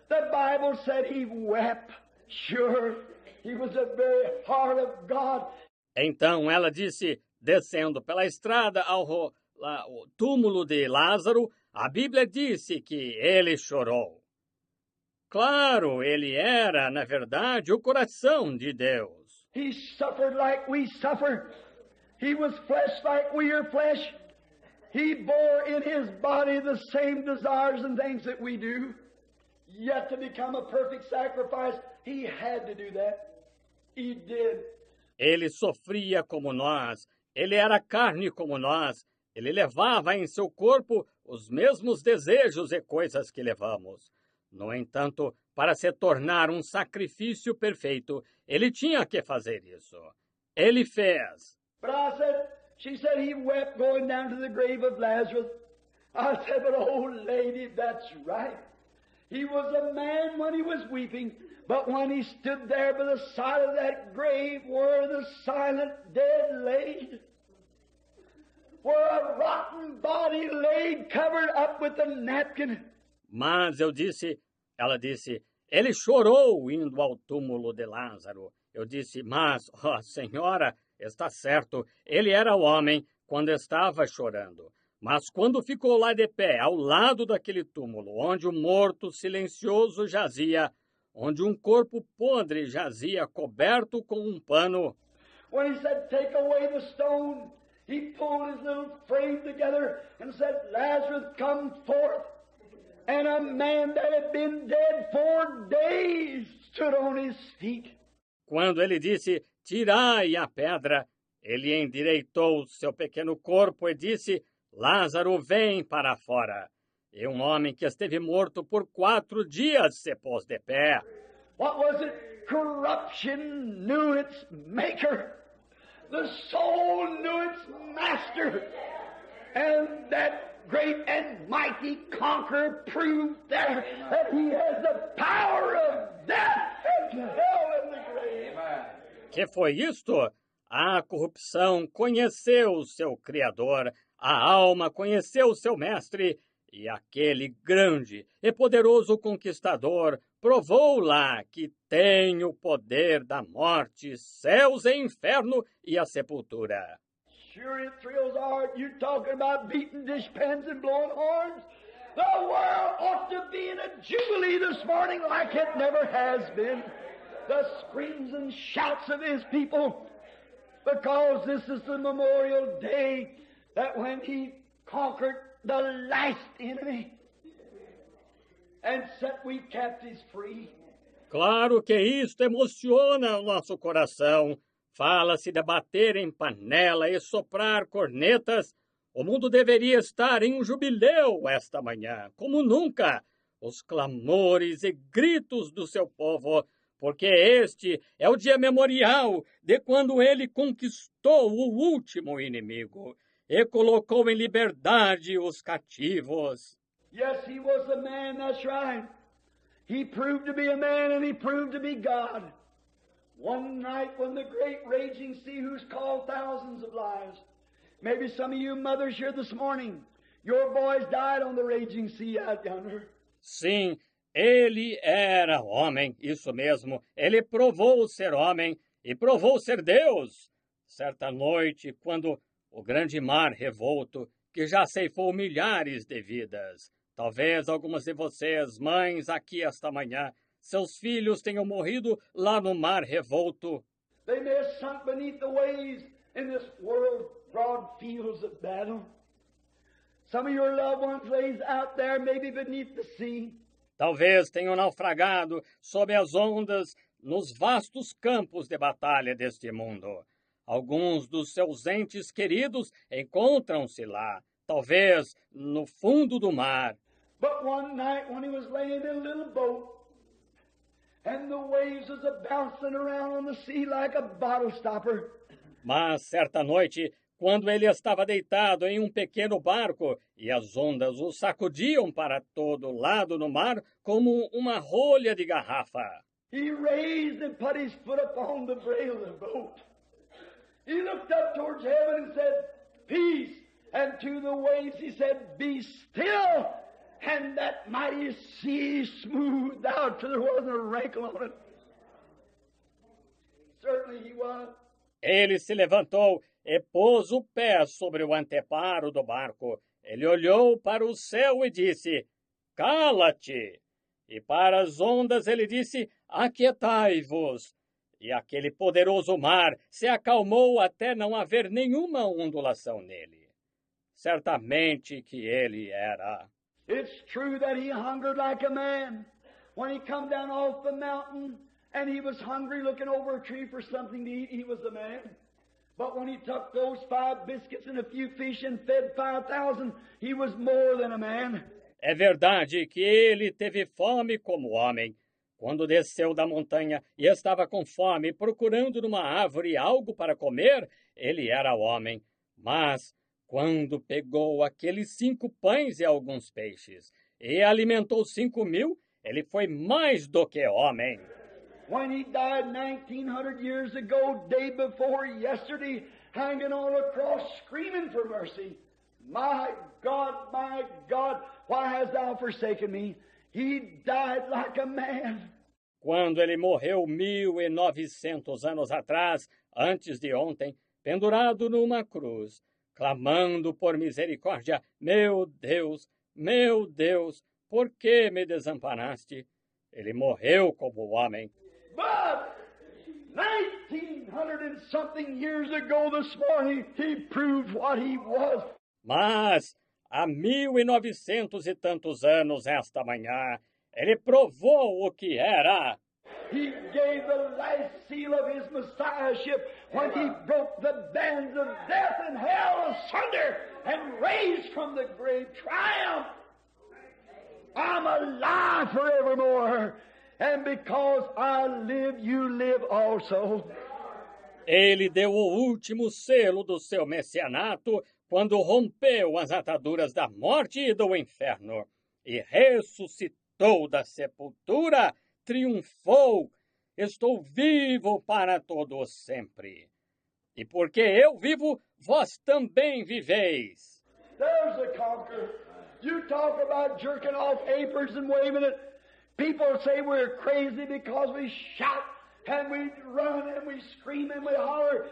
the Bible said he wept. Sure, he was the very heart of God. Então ela disse, descendo pela estrada ao túmulo de Lázaro, a Bíblia disse que ele chorou. Claro, ele era, na verdade, o coração de Deus. He suffered like we suffer. He was flesh like we are flesh. He bore in his body the same desires and things that we do. Yet to become a perfect sacrifice, he had to do that. He did. Ele sofria como nós, ele era carne como nós, ele levava em seu corpo os mesmos desejos e coisas que levamos. No entanto, para se tornar um sacrifício perfeito, ele tinha que fazer isso. Ele fez. She said he wept going down to the grave of Lazarus. I said, but old lady, that's right. He was a man when he was weeping, but when he stood there by the side of that grave where the silent dead laid, where a rotten body laid covered up with a napkin. Mas ela disse, ele chorou indo ao túmulo de Lázaro. Eu disse, mas, senhora, está certo, ele era homem quando estava chorando. Mas quando ficou lá de pé, ao lado daquele túmulo, onde o morto silencioso jazia, onde um corpo podre jazia coberto com um pano. When he said, take away the stone, he pulled his little frame together and said, Lazarus, come forth. And a man that had been dead 4 days stood on his feet. Quando ele disse, tirai a pedra, ele endireitou seu pequeno corpo e disse, Lázaro, vem para fora. E um homem que esteve morto por 4 dias se pôs de pé. What was it? Corruption knew its maker. The soul knew its master. And that great and mighty conqueror proved that he has the power of death and hell and the grave. Que foi isto? A corrupção conheceu seu Criador, a alma conheceu seu Mestre, e aquele grande e poderoso conquistador provou lá que tem o poder da morte, céus e inferno e a sepultura. Sure it thrills our heart. You talking about beating dishpans and blowing horns? The world ought to be in a jubilee this morning like it never has been. The screams and shouts of his people, because this is the memorial day that when he conquered the last enemy and set we captives free. Claro que isto emociona o nosso coração. Fala-se de bater em panela e soprar cornetas. O mundo deveria estar em um jubileu esta manhã, como nunca. Os clamores e gritos do seu povo, porque este é o dia memorial de quando ele conquistou o último inimigo e colocou em liberdade os cativos. Yes, he was a man, that's right. He proved to be a man and he proved to be God. One night when the great raging sea, who's called thousands of lives, maybe some of you mothers here this morning, your boys died on the raging sea out yonder. Sim, ele era homem, isso mesmo. Ele provou ser homem e provou ser Deus. Certa noite, quando o grande mar revolto, que já ceifou milhares de vidas, talvez algumas de vocês, mães, aqui esta manhã, seus filhos tenham morrido lá no mar revolto. They may have sunk beneath the waves in this world's broad fields of battle. Some of your loved ones lays out there, maybe beneath the sea. Talvez tenham naufragado sob as ondas nos vastos campos de batalha deste mundo. Alguns dos seus entes queridos encontram-se lá, talvez no fundo do mar. But one night when he was laying in a little boat, and the waves was a-bouncing around on the sea like a bottle stopper. Mas certa noite, quando ele estava deitado em um pequeno barco e as ondas o sacudiam para todo lado no mar como uma rolha de garrafa. He raised and put his foot upon the brail of the boat. He looked up towards heaven and said, peace. And to the waves he said, be still. And that mighty sea smoothed out till there wasn't a wrinkle on it. Certainly he was. Ele se levantou e pôs o pé sobre o anteparo do barco. Ele olhou para o céu e disse: Cala-te! E para as ondas ele disse: Aquietai-vos! E aquele poderoso mar se acalmou até não haver nenhuma ondulação nele. Certamente que ele era. It's true that he hungered like a man. When he come down off the mountain and he was hungry looking over a tree for something to eat, he was a man. But when he took those 5 biscuits and a few fish and fed 5,000, he was more than a man. É verdade que ele teve fome como homem. Quando desceu da montanha e estava com fome, procurando numa árvore algo para comer, ele era homem. Mas, quando pegou aqueles 5 pães e alguns peixes e alimentou 5.000, ele foi mais do que homem. When he died 1,900 years ago, day before yesterday, hanging on a cross, screaming for mercy, my God, why hast thou forsaken me? He died like a man. Quando ele morreu 1.900 anos atrás, antes de ontem, pendurado numa cruz, clamando por misericórdia, meu Deus, por que me desamparaste? Ele morreu como homem. But 1,900 and something years ago this morning, he proved what he was. Mas, há 1.900 e tantos anos esta manhã, ele provou o que era. He gave the last seal of his messiahship when he broke the bands of death and hell asunder and raised from the grave triumph. I'm alive forevermore, and because I live, you live also. Ele deu o último selo do seu messianato quando rompeu as ataduras da morte e do inferno e ressuscitou da sepultura, triunfou. Estou vivo para todo sempre. E porque eu vivo, vós também viveis. There's the conqueror. You talk about jerking off aprons and waving it. People say we're crazy because we shout and we run and we scream and we holler.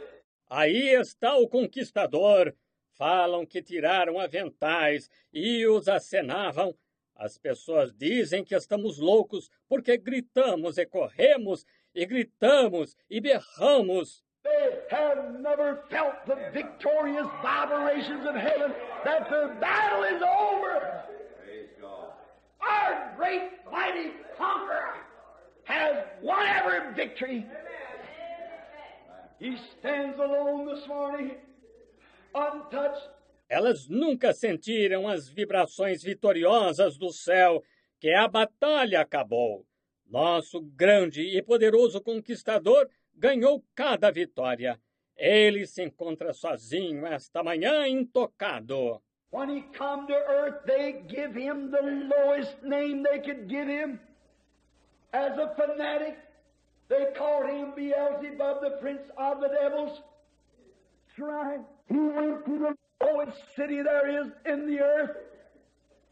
Aí está o conquistador. Falam que tiraram aventais e os acenavam. As pessoas dizem que estamos loucos porque gritamos e corremos, e gritamos e berramos. They have never felt the victorious vibrations of heaven that the battle is over. Praise God. Our great mighty conqueror has won every victory. He stands alone this morning, untouched. Elas nunca sentiram as vibrações vitoriosas do céu, que a batalha acabou. Nosso grande e poderoso conquistador ganhou cada vitória. Ele se encontra sozinho esta manhã, intocado. When he come to earth, they give him the lowest name they could give him. As a fanatic, they called him Beelzebub, the prince of the devils. That's right. He went to the lowest city there is in the earth,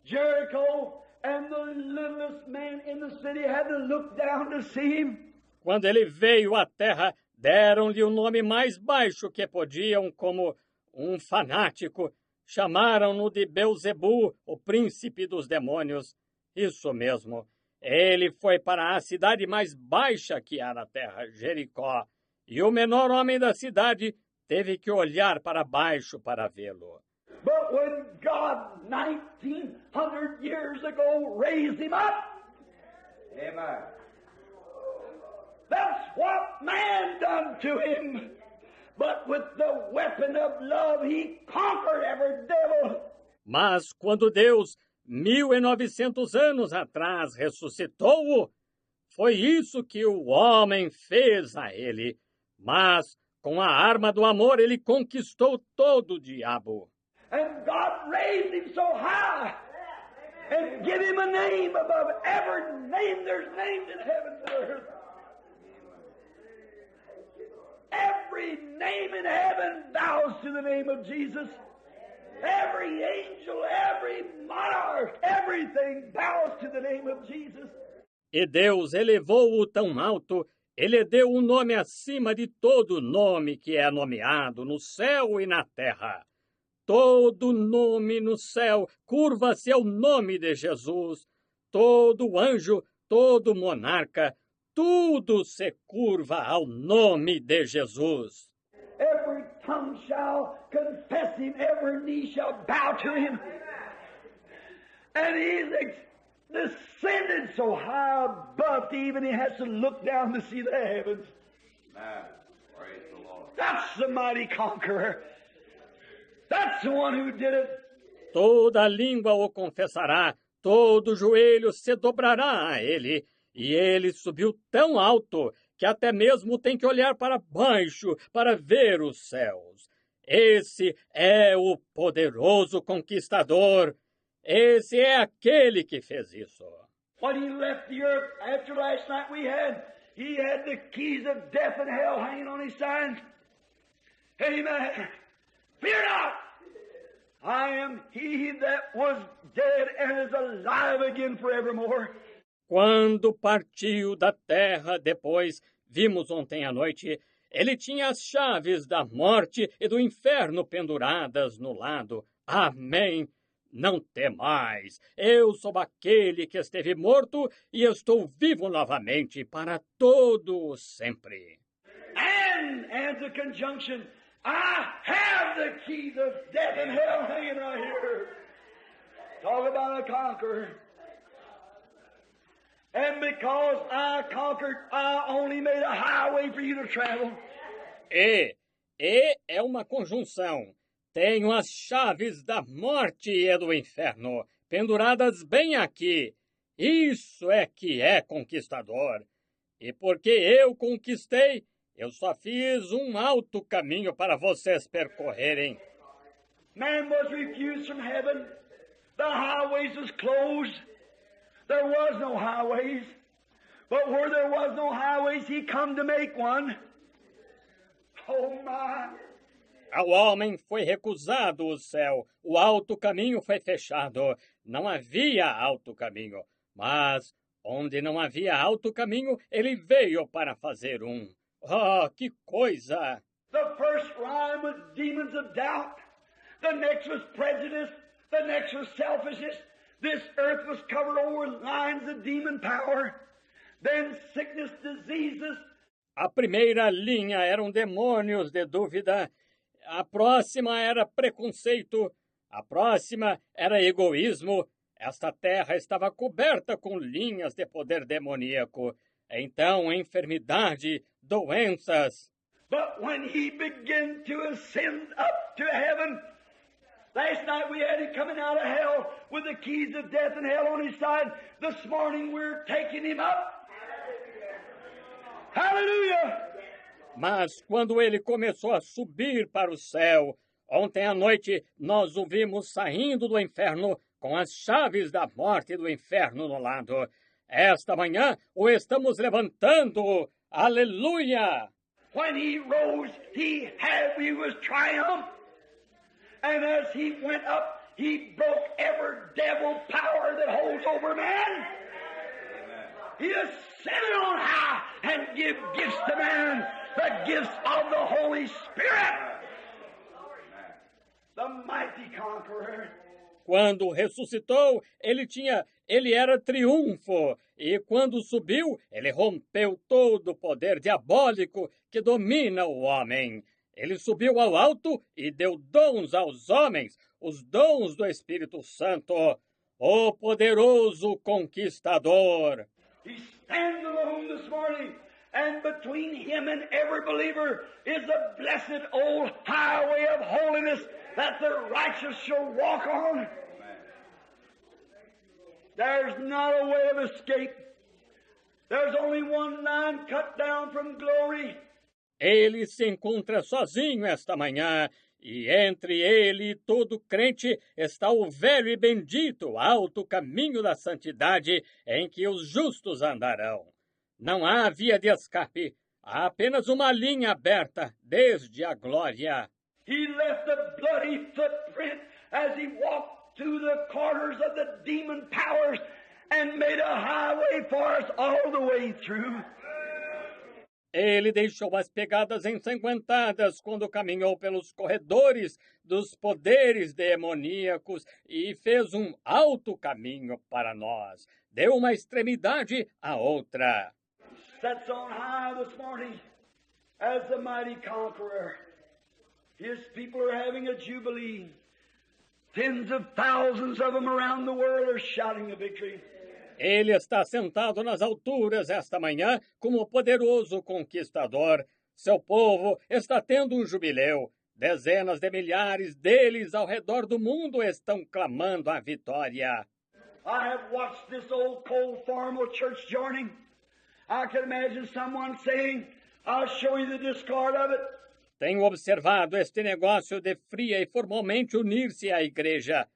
Jericho, and the littlest man in the city had to look down to see him. Quando ele veio à terra, deram-lhe o nome mais baixo que podiam, como um fanático. Chamaram-no de Beelzebu, o príncipe dos demônios. Isso mesmo. Ele foi para a cidade mais baixa que há na terra, Jericó, e o menor homem da cidade teve que olhar para baixo para vê-lo. But when God, 1,900 years ago, raised him up, amen. That's what man done to him. But with the weapon of love, he conquered every devil. Mas quando Deus, 1.900 anos atrás, ressuscitou-o, foi isso que o homem fez a ele. Mas, com a arma do amor, ele conquistou todo o diabo. And God raised him so high and give him a name above every name there's named in heaven and earth. Every name in heaven bows to the name of Jesus. Every angel, every monarch, everything bows to the name of Jesus. E Deus elevou-o tão alto Ele deu um nome acima de todo nome que é nomeado no céu e na terra. Todo nome no céu curva-se ao nome de Jesus. Todo anjo, todo monarca, tudo se curva ao nome de Jesus. Every tongue shall confess him, every knee shall bow to him. And he's descended so high above, even he has to look down to see the heavens. Praise the Lord. That's the mighty conqueror. That's the one who did it. Toda língua o confessará, todo joelho se dobrará a ele. E ele subiu tão alto que até mesmo tem que olhar para baixo para ver os céus. Esse é o poderoso conquistador. Esse é aquele que fez isso. When he left the earth after last night he had the keys of death and hell hanging on his side. Amen. Fear not. I am he that was dead and is alive again forevermore. Quando partiu da terra depois, vimos ontem à noite, ele tinha as chaves da morte e do inferno penduradas no lado. Amém. Não temais, eu sou aquele que esteve morto e estou vivo novamente para todo sempre. And the conjunction, I have the keys of death and hell hanging right here. Talk about a conqueror. And because I conquered, I only made a highway for you to travel. E é uma conjunção. Tenho as chaves da morte e do inferno penduradas bem aqui. Isso é que é conquistador. E porque eu conquistei, eu só fiz um alto caminho para vocês percorrerem. Man was refused from heaven. The highways was closed. There was no highways. But where there was no highways, he come to make one. Oh my! Ao homem foi recusado o céu, o alto caminho foi fechado. Não havia alto caminho, mas onde não havia alto caminho, ele veio para fazer um. Oh, que coisa! The first rhyme was demons of doubt. The next was prejudice. The next was selfishness. This earth was covered over with lines of demon power. Then sickness, diseases. A primeira linha eram demônios de dúvida. A próxima era preconceito. A próxima era egoísmo. Esta terra estava coberta com linhas de poder demoníaco. Então, enfermidade, doenças. But when he began to ascend up to heaven, last night we had him coming out of hell with the keys of death and hell on his side. This morning we're taking him up. Hallelujah! Mas quando ele começou a subir para o céu, ontem à noite nós o vimos saindo do inferno com as chaves da morte e do inferno no lado. Esta manhã o estamos levantando. Aleluia! When he rose, he was triumph. And as he went up, he broke every devil power that holds over man. He ascended on high and give gifts to man, the gifts of the Holy Spirit. The mighty conqueror. Quando ressuscitou, ele era triunfo, e quando subiu, ele rompeu todo o poder diabólico que domina o homem. Ele subiu ao alto e deu dons aos homens, os dons do Espírito Santo, o poderoso conquistador. He stands alone this morning, and between him and every believer is the blessed old highway of holiness that the righteous shall walk on. There's not a way of escape. There's only one line cut down from glory. Ele se encontra sozinho esta manhã, e entre ele e todo crente está o velho e bendito alto caminho da santidade em que os justos andarão. Não há via de escape, há apenas uma linha aberta desde a glória. He left a bloody footprint as he walked through the corners of the demon powers and made a highway for us all the way through. Ele deixou as pegadas ensanguentadas quando caminhou pelos corredores dos poderes demoníacos e fez um alto caminho para nós. Deu uma extremidade à outra. Sits on high this morning as the mighty conqueror. His people are having a jubilee. Tens of thousands of them around the world are shouting the victory. Ele está sentado nas alturas esta manhã como poderoso conquistador. Seu povo está tendo um jubileu. Dezenas de milhares deles ao redor do mundo estão clamando a vitória. I have watched this old cold formal church joining. I can imagine someone saying, I'll show you the discard of it. Tenho observado este negócio de fria e formalmente unir-se à igreja.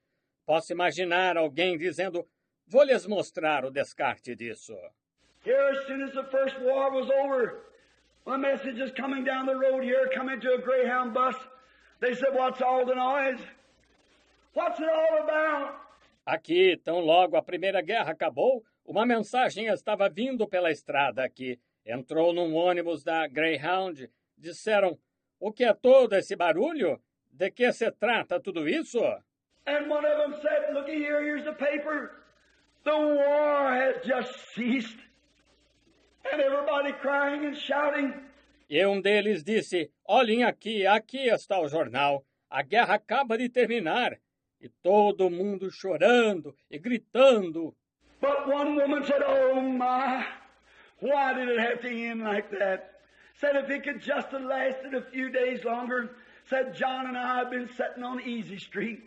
Posso imaginar alguém dizendo, vou lhes mostrar o descarte disso. Here, as soon as the first war was over, a message is coming down the road here, coming to a Greyhound bus. They said, what's all the noise? What's it all about? Aqui, tão logo a Primeira Guerra acabou, uma mensagem estava vindo pela estrada aqui. Entrou num ônibus da Greyhound. Disseram, o que é todo esse barulho? De que se trata tudo isso? And one of them said, looky here, here's the paper. The war has just ceased. And everybody crying and shouting. E um deles disse, olhem aqui, aqui está o jornal. A guerra acaba de terminar. E todo mundo chorando e gritando. But one woman said, oh my, why did it have to end like that? Said if it could just have lasted a few days longer. Said John and I have been sitting on Easy Street.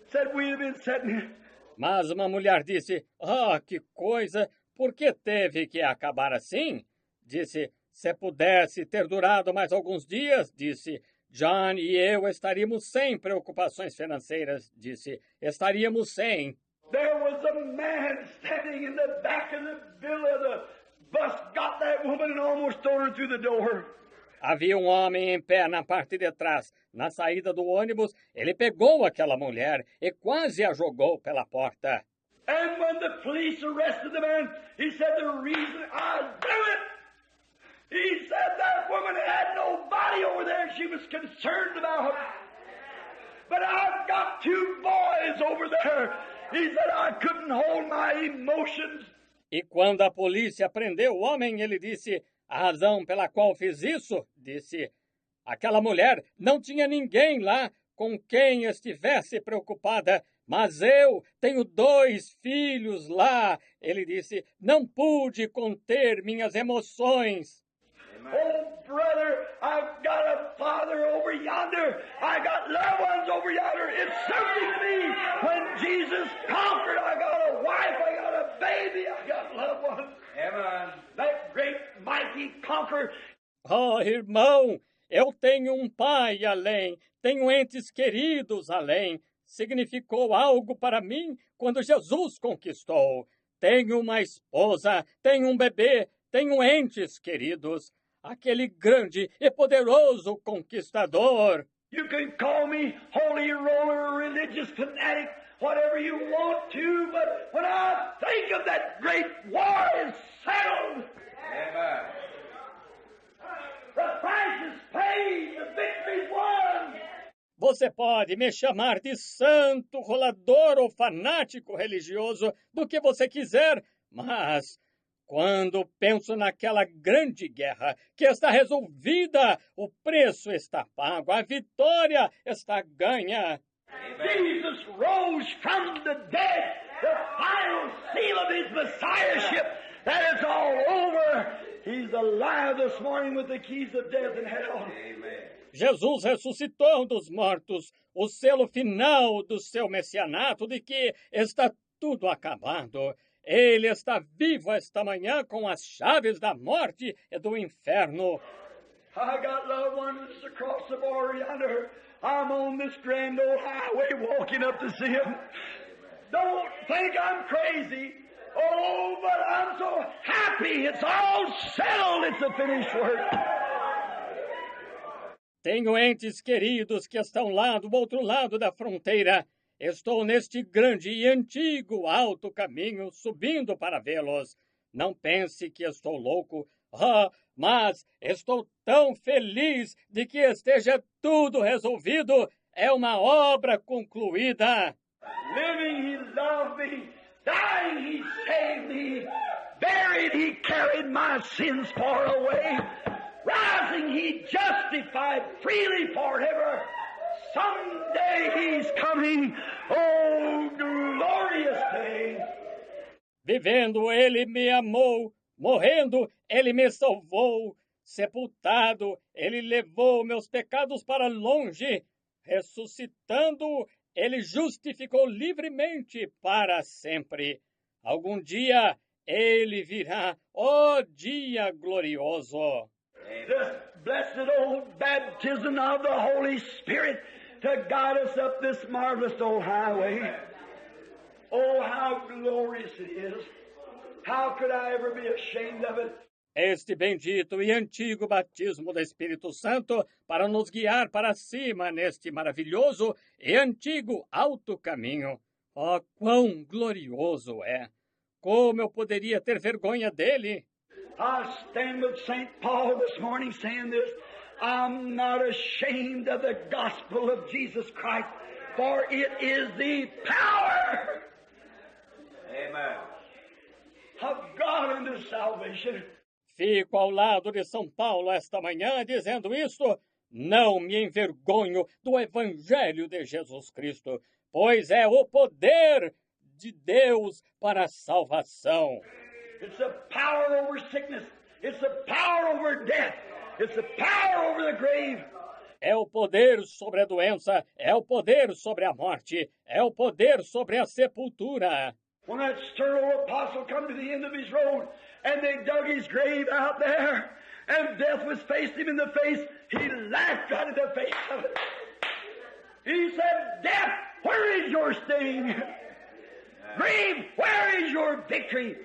Said we have been sitting. Mas uma mulher disse, que coisa, por que teve que acabar assim? Disse, se pudesse ter durado mais alguns dias, disse, John e eu estaríamos sem preocupações financeiras, disse, estaríamos sem. There was a man standing in the back of the villa. The bus got that woman and almost threw her through the door. Havia um homem em pé na parte de trás. Na saída do ônibus, ele pegou aquela mulher e quase a jogou pela porta. And when the police arrested the man, he said the reason I do it, he said that woman had nobody over there she was concerned about. But I've got two boys over there. He said I couldn't hold my emotions. E quando a polícia prendeu o homem, ele disse, a razão pela qual fiz isso, disse, aquela mulher não tinha ninguém lá com quem estivesse preocupada, mas eu tenho 2 filhos lá. Ele disse, não pude conter minhas emoções. Oh, brother, I've got a father over yonder. I got loved ones over yonder. It's something to me. When Jesus conquered, I got a wife, I got a baby, I got loved ones. Amen. That great, mighty conqueror. Oh, irmão, eu tenho um pai além, tenho entes queridos além. Significou algo para mim quando Jesus conquistou. Tenho uma esposa, tenho um bebê, tenho entes queridos. Aquele grande e poderoso conquistador. You can call me holy roller, religious fanatic, whatever you want to, but when I think of that great war is settled, Amen. the price is paid, the victory's won. Você pode me chamar de santo, rolador ou fanático religioso, do que você quiser, mas quando penso naquela grande guerra que está resolvida, o preço está pago, a vitória está ganha. Jesus rose from the dead, the final seal of his messiahship. That is all over. He's alive this morning with the keys of death and hell. Amen. Jesus ressuscitou dos mortos, o selo final do seu messianato de que está tudo acabado. Ele está vivo esta manhã com as chaves da morte e do inferno. I got loved ones across the border yonder. I'm on this grand old highway walking up to see them. Don't think I'm crazy. Oh, but I'm so happy. It's all settled. It's a finished work. Tenho entes queridos que estão lá do outro lado da fronteira. Estou neste grande e antigo alto caminho subindo para vê-los. Não pense que estou louco. Oh, mas estou tão feliz de que esteja tudo resolvido. É uma obra concluída. Living, He loved me. Dying, He saved me. Buried, He carried my sins far away. Rising, He justified freely forever. Someday He's coming. Oh, glorious day. Vivendo, Ele me amou. Morrendo, Ele me salvou. Sepultado, Ele levou meus pecados para longe. Ressuscitando, Ele justificou livremente para sempre. Algum dia, Ele virá, ó dia glorioso. This blessed old baptism of the Holy Spirit to guide us up this marvelous old highway. Oh, how glorious it is. How could I ever be ashamed of it? Este bendito e antigo batismo do Espírito Santo para nos guiar para cima neste maravilhoso e antigo alto caminho. Oh, quão glorioso é! Como eu poderia ter vergonha dele? I stand with St. Paul this morning saying this. I'm not ashamed of the gospel of Jesus Christ, for it is the power Amen. of God unto salvation. Fico ao lado de São Paulo esta manhã dizendo isto. Não me envergonho do Evangelho de Jesus Cristo, pois é o poder de Deus para a salvação. It's the power over sickness. It's the power over death. It's the power over the grave. É o poder sobre a doença, é o poder sobre a morte, é o poder sobre a sepultura. When that stern old apostle come to the end of his road and they dug his grave out there and death was faced him in the face, he laughed out of the face of it. He said, Death, where is your sting? Grave, where is your victory?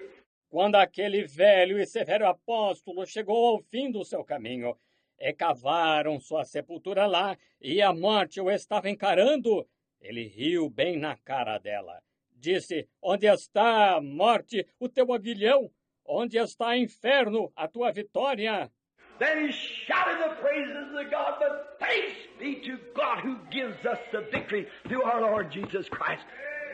Quando aquele velho e severo apóstolo chegou ao fim do seu caminho, e cavaram sua sepultura lá, e a morte o estava encarando, ele riu bem na cara dela. Disse, onde está, morte, o teu aguilhão? Onde está, inferno, a tua vitória? Then he shouted the praises of God, but thanks be to God who gives us the victory through our Lord Jesus Christ.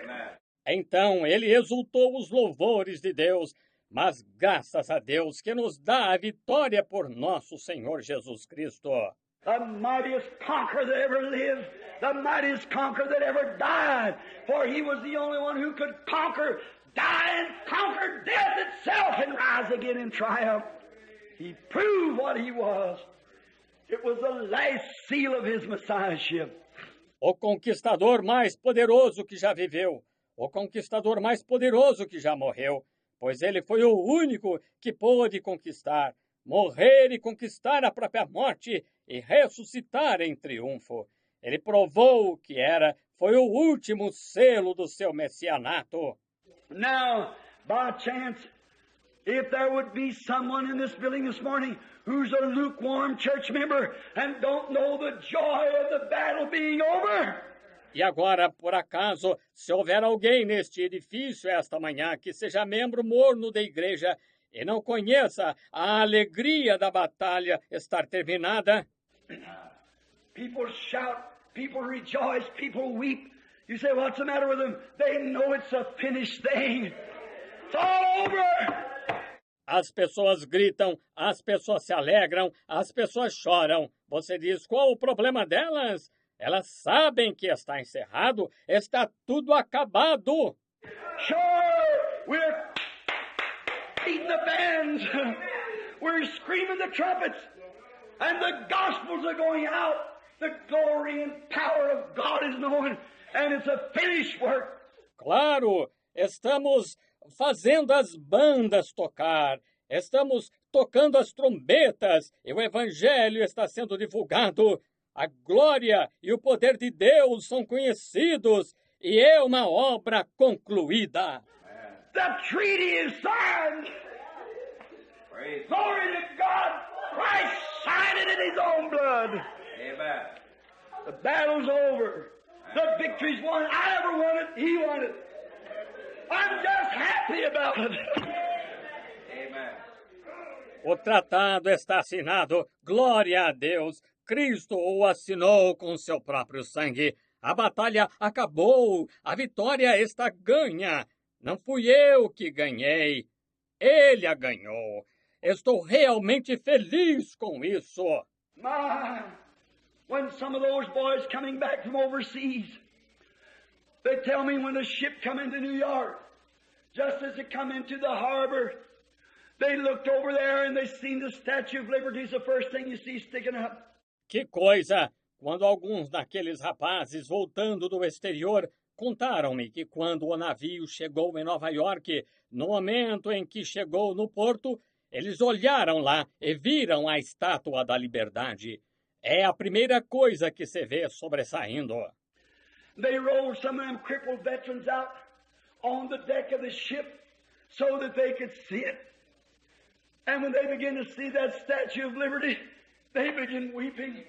Amen. Então ele exultou os louvores de Deus, mas graças a Deus que nos dá a vitória por nosso Senhor Jesus Cristo. The mightiest conqueror that ever lived, the mightiest conqueror that ever died, for he was the only one who could conquer, die and conquer death itself and rise again in triumph. He proved what he was. It was the last seal of his messiahship. O conquistador mais poderoso que já viveu, o conquistador mais poderoso que já morreu, pois ele foi o único que pôde conquistar, morrer e conquistar a própria morte e ressuscitar em triunfo. Ele provou o que foi o último selo do seu messianato. Now, by chance, if there would be someone in this building this morning who's a lukewarm church member and don't know the joy of the battle being over, e agora, por acaso, se houver alguém neste edifício esta manhã que seja membro morno da igreja e não conheça a alegria da batalha estar terminada, people shout, people rejoice, people weep. You say, what's the matter with them? They know it's a finished thing. It's all over. As pessoas gritam, as pessoas se alegram, as pessoas choram. Você diz, qual o problema delas? Elas sabem que está encerrado, está tudo acabado. Sure, we're beating the bands, we're screaming the trumpets, and the gospels are going out. The glory and power of God is known, and it's a finished work. Claro, estamos fazendo as bandas tocar, estamos tocando as trombetas, e o evangelho está sendo divulgado. A glória e o poder de Deus são conhecidos e é uma obra concluída. The treaty is signed. Praise Glory to God. Christ signed it in his own blood. Amen. The battle's over. The victory's won. I never won it. He won it. I'm just happy about it. Amen. O tratado está assinado. Glória a Deus. Cristo o assinou com seu próprio sangue. A batalha acabou. A vitória está ganha. Não fui eu que ganhei. Ele a ganhou. Estou realmente feliz com isso. My, when some of those boys coming back from overseas, they tell me when the ship come into New York, just as it come into the harbor, they looked over there and they seen the Statue of Liberty is the first thing you see sticking up. Que coisa! Quando alguns daqueles rapazes, voltando do exterior, contaram-me que quando o navio chegou em Nova York, no momento em que chegou no porto, eles olharam lá e viram a Estátua da Liberdade. É a primeira coisa que se vê sobressaindo. They rolled some of them crippled veterans out on the deck of the ship so that they could see it. And when they began to see that Statue of Liberty, they began weeping.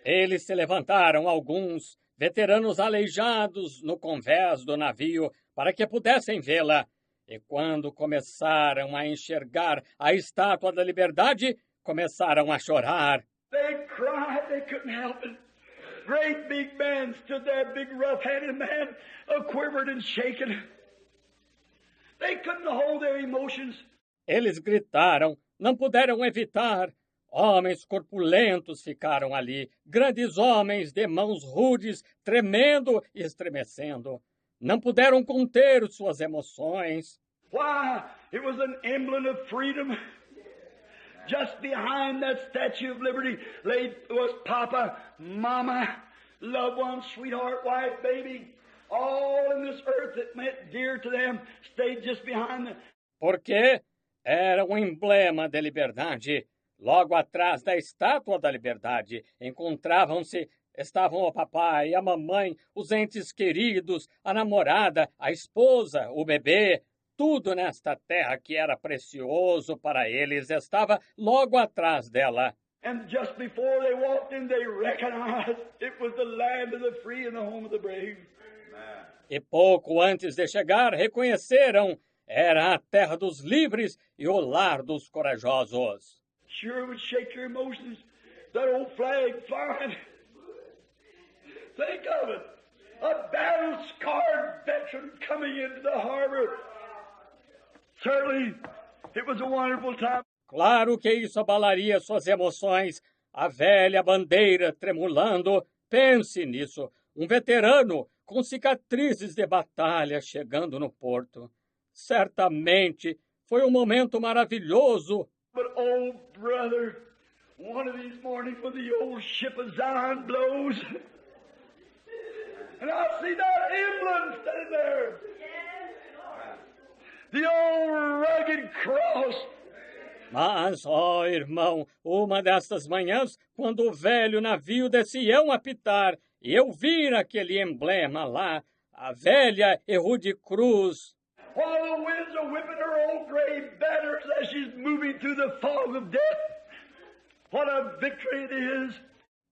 Eles se levantaram, alguns veteranos aleijados, no convés do navio, para que pudessem vê-la. E quando começaram a enxergar a Estátua da Liberdade, começaram a chorar. They cried, they couldn't help it. Great big man stood there, big rough-handed man, quivered and shaken. They couldn't hold their emotions. Eles gritaram, não puderam evitar. Homens corpulentos ficaram ali, grandes homens de mãos rudes, tremendo e estremecendo. Não puderam conter suas emoções. Why? It was an emblem of freedom. Just behind that Statue of Liberty was Papa, Mama, loved one, sweetheart, wife, baby. All in this earth that meant dear to them stayed just behind them. Porque era um emblema de liberdade. Logo atrás da Estátua da Liberdade estavam o papai, a mamãe, os entes queridos, a namorada, a esposa, o bebê. Tudo nesta terra que era precioso para eles estava logo atrás dela. And just before they walked in, they recognized it was the land of the free and the home of the brave. E pouco antes de chegar, reconheceram, era a terra dos livres e o lar dos corajosos. Sure would shake your emotions. That old flag flying. Think of it. A battle-scarred veteran coming into the harbor. Certainly, it was a wonderful time. Claro que isso abalaria suas emoções. A velha bandeira tremulando. Pense nisso. Um veterano com cicatrizes de batalha chegando no porto. Certamente foi um momento maravilhoso. But, oh, brother, one of these mornings when the old ship of Zion blows, and I see that emblem standing there, the old rugged cross. Mas, ó irmão, uma destas manhãs, quando o velho navio de Sião apitar, e eu vir aquele emblema lá, a velha e rude cruz, While the winds are whipping her old gray banners as she's moving through the fog of death. What a victory it is.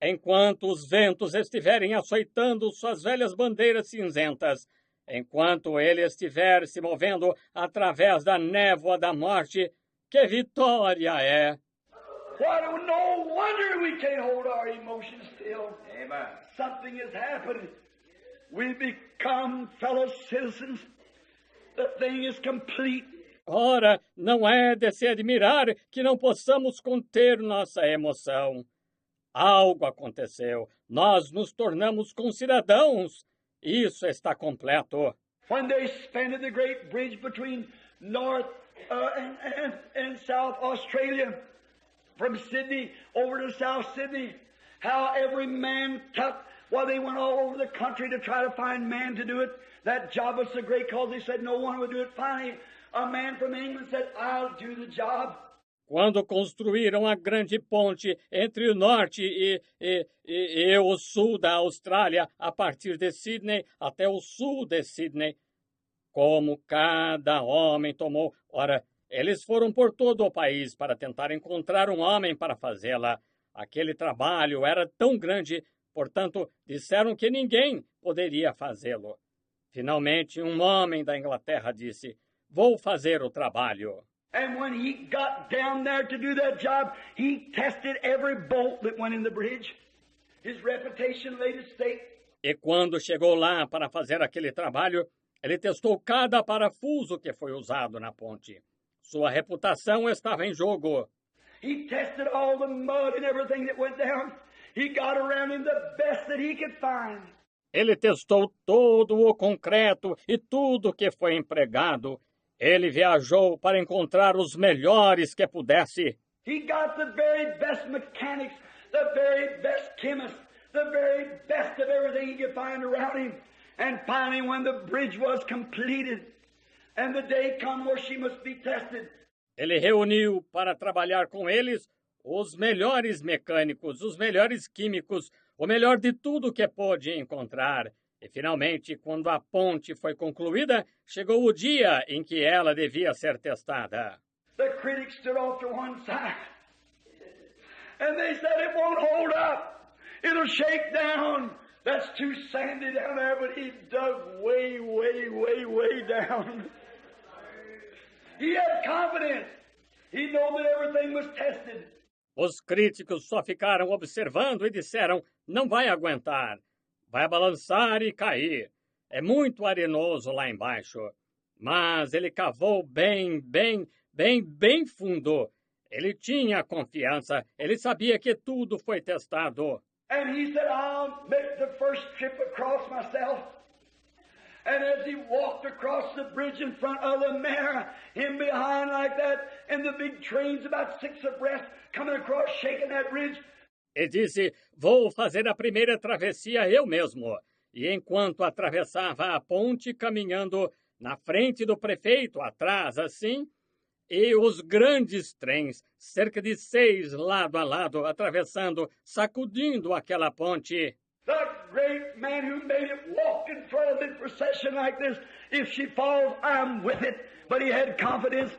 enquanto os ventos estiverem açoitando suas velhas bandeiras cinzentas, enquanto ele estiver se movendo através da névoa da morte, que vitória é! Why, no wonder we can't hold our emotions still. Amen. Something has happened. We become fellow citizens. The thing is complete. Ora, não é de se admirar que não possamos conter nossa emoção. Algo aconteceu. Nós nos tornamos concidadãos. Isso está completo. When they expanded the great bridge between North and South Australia, from Sydney over to South Sydney, how every man took, while they went all over the country to try to find man to do it. That job was so great because they said no one would do it. Finally, a man from England said, I'll do the job. Quando construíram a grande ponte entre o norte e o sul da Austrália, a partir de Sydney até o sul de Sydney, como cada homem tomou... Ora, eles foram por todo o país para tentar encontrar um homem para fazê-la. Aquele trabalho era tão grande, portanto, disseram que ninguém poderia fazê-lo. Finalmente, um homem da Inglaterra disse, vou fazer o trabalho. And when he got down there to do that job, he tested every bolt that went in the bridge. His reputation laid at stake. E quando chegou lá para fazer aquele trabalho, ele testou cada parafuso que foi usado na ponte. Sua reputação estava em jogo. He tested all the mud and everything that went down. He got around him the best that he could find. Ele testou todo o concreto e tudo que foi empregado. Ele viajou para encontrar os melhores que pudesse. He got the very best mechanics, the very best chemists, the very best of everything he could find around him. And finally, when the bridge was completed, and the day come where she must be tested. Ele reuniu para trabalhar com eles os melhores mecânicos, os melhores químicos, o melhor de tudo que pôde encontrar. E, finalmente, quando a ponte foi concluída, chegou o dia em que ela devia ser testada. The critics stood off to one side, and they said, it won't hold up. It'll shake down. That's too sandy down there, but he dug way, way, way, way down. He had confidence. He knew that everything was tested. Os críticos só ficaram observando e disseram, não vai aguentar. Vai balançar e cair. É muito arenoso lá embaixo. Mas ele cavou bem fundo. Ele tinha confiança. Ele sabia que tudo foi testado. And he said, I'll make the first trip across myself. And as he walked across the bridge in front of the mare, him behind like that, and the big trains about 6 abreast coming across, shaking that bridge. Ele disse, vou fazer a primeira travessia eu mesmo. E enquanto atravessava a ponte, caminhando na frente do prefeito, atrás assim, e os grandes trens, cerca de 6 lado a lado, atravessando, sacudindo aquela ponte. The great man who made it walked in front of the procession like this. If she falls, I'm with it. But he had confidence.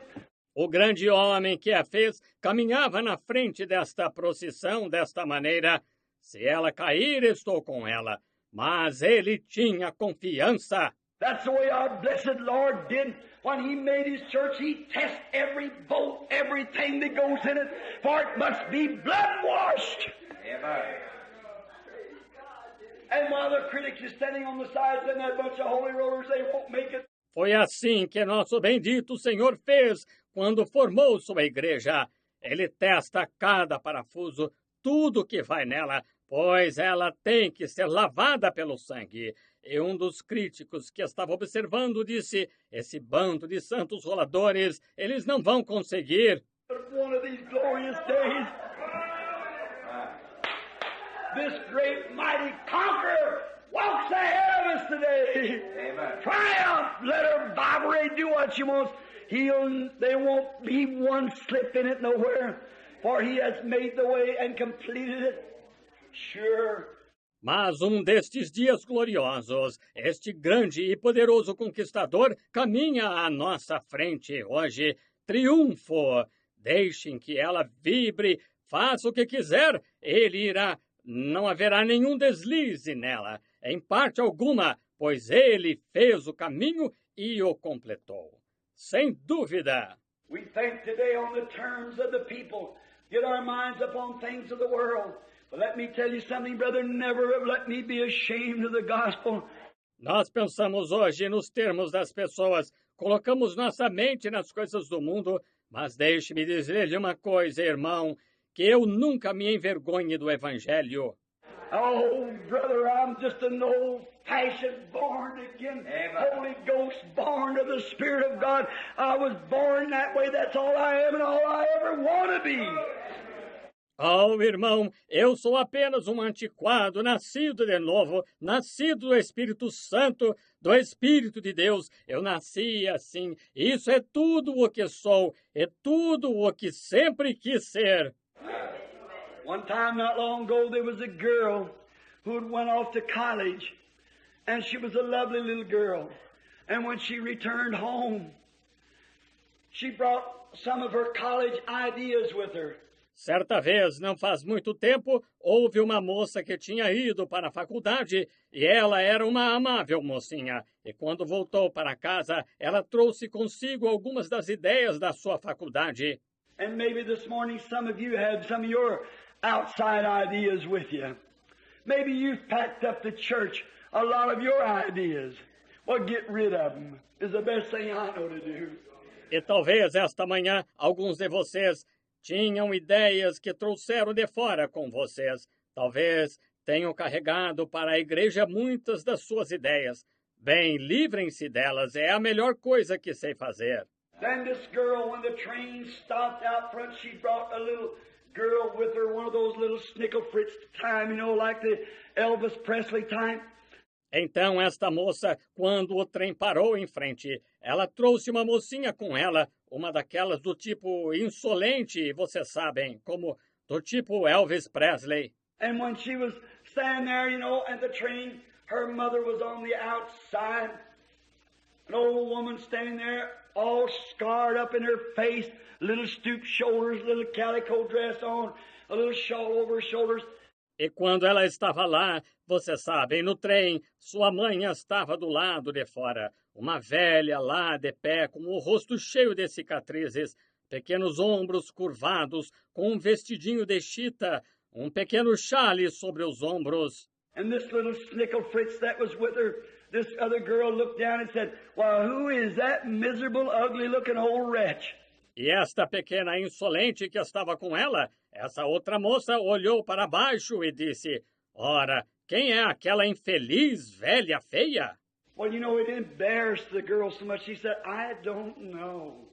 O grande homem que a fez caminhava na frente desta procissão desta maneira. Se ela cair, estou com ela. Mas ele tinha confiança. That's the way our blessed Lord did when He made His church. He tests every bolt, everything that goes in it, for it must be blood-washed. Amen. And while the critics are standing on the sides and that bunch of holy rollers, they won't make it. Foi assim que nosso bendito Senhor fez quando formou sua igreja. Ele testa cada parafuso, tudo que vai nela, pois ela tem que ser lavada pelo sangue. E um dos críticos que estava observando disse, esse bando de santos roladores, eles não vão conseguir. One of these glorious days, this great mighty conqueror walks ahead of us today. Amen. Triumph! Let her vibrate, do what she wants. There won't be one slip in it nowhere, for He has made the way and completed it. Sure. Mas destes dias gloriosos, este grande e poderoso conquistador caminha à nossa frente hoje. Triunfo! Deixem que ela vibre, faça o que quiser, ele irá. Não haverá nenhum deslize nela, em parte alguma, pois ele fez o caminho e o completou. Sem dúvida. We think today on the terms of the people, get our minds upon things of the world. But let me tell you something, brother, never let me be ashamed of the gospel. Nós pensamos hoje nos termos das pessoas, colocamos nossa mente nas coisas do mundo, mas deixe-me dizer-lhe uma coisa, irmão, que eu nunca me envergonhe do Evangelho. Oh, brother, I'm just an old-fashioned, born-again, Amen. Holy Ghost, born of the Spirit of God. I was born that way. That's all I am and all I ever want to be. Oh, irmão, eu sou apenas um antiquado, nascido de novo, nascido do Espírito Santo, do Espírito de Deus. Eu nasci assim. Isso é tudo o que sou, é tudo o que sempre quis ser. One time not long ago, there was a girl who had went off to college, and she was a lovely little girl. And when she returned home, she brought some of her college ideas with her. Certa vez, não faz muito tempo, houve uma moça que tinha ido para a faculdade e ela era uma amável mocinha. E quando voltou para casa, ela trouxe consigo algumas das ideias da sua faculdade. And maybe this morning some of you had some of your outside ideas with you. Maybe you've packed up the church a lot of your ideas. Well, get rid of them is the best thing I know to do. E talvez esta manhã alguns de vocês tinham ideias que trouxeram de fora com vocês. Talvez tenham carregado para a igreja muitas das suas ideias. Bem, livrem-se delas, é a melhor coisa que sei fazer. Then this girl, when the train stopped out front, she brought a little girl with her, one of those little snickle fritz time, you know, like the Elvis Presley time. Então esta moça, quando o trem parou em frente, ela trouxe uma mocinha com ela, uma daquelas do tipo insolente, vocês sabem, como do tipo Elvis Presley. And when she was standing there, you know, at the train, her mother was on the outside. An old woman standing there, all scarred up in her face, little stooped shoulders, little calico dress on, a little shawl over her shoulders. E quando ela estava lá, vocês sabem, no trem, sua mãe estava do lado de fora. Uma velha lá de pé, com o rosto cheio de cicatrizes, pequenos ombros curvados, com um vestidinho de chita, um pequeno chale sobre os ombros. And this little snickle fritz that was with her, this other girl looked down and said, "Well, who is that miserable, ugly-looking old wretch?" E esta pequena insolente que estava com ela, essa outra moça olhou para baixo e disse, ora, quem é aquela infeliz velha feia? Well, you know, it embarrassed the girl so much, she said, "I don't know."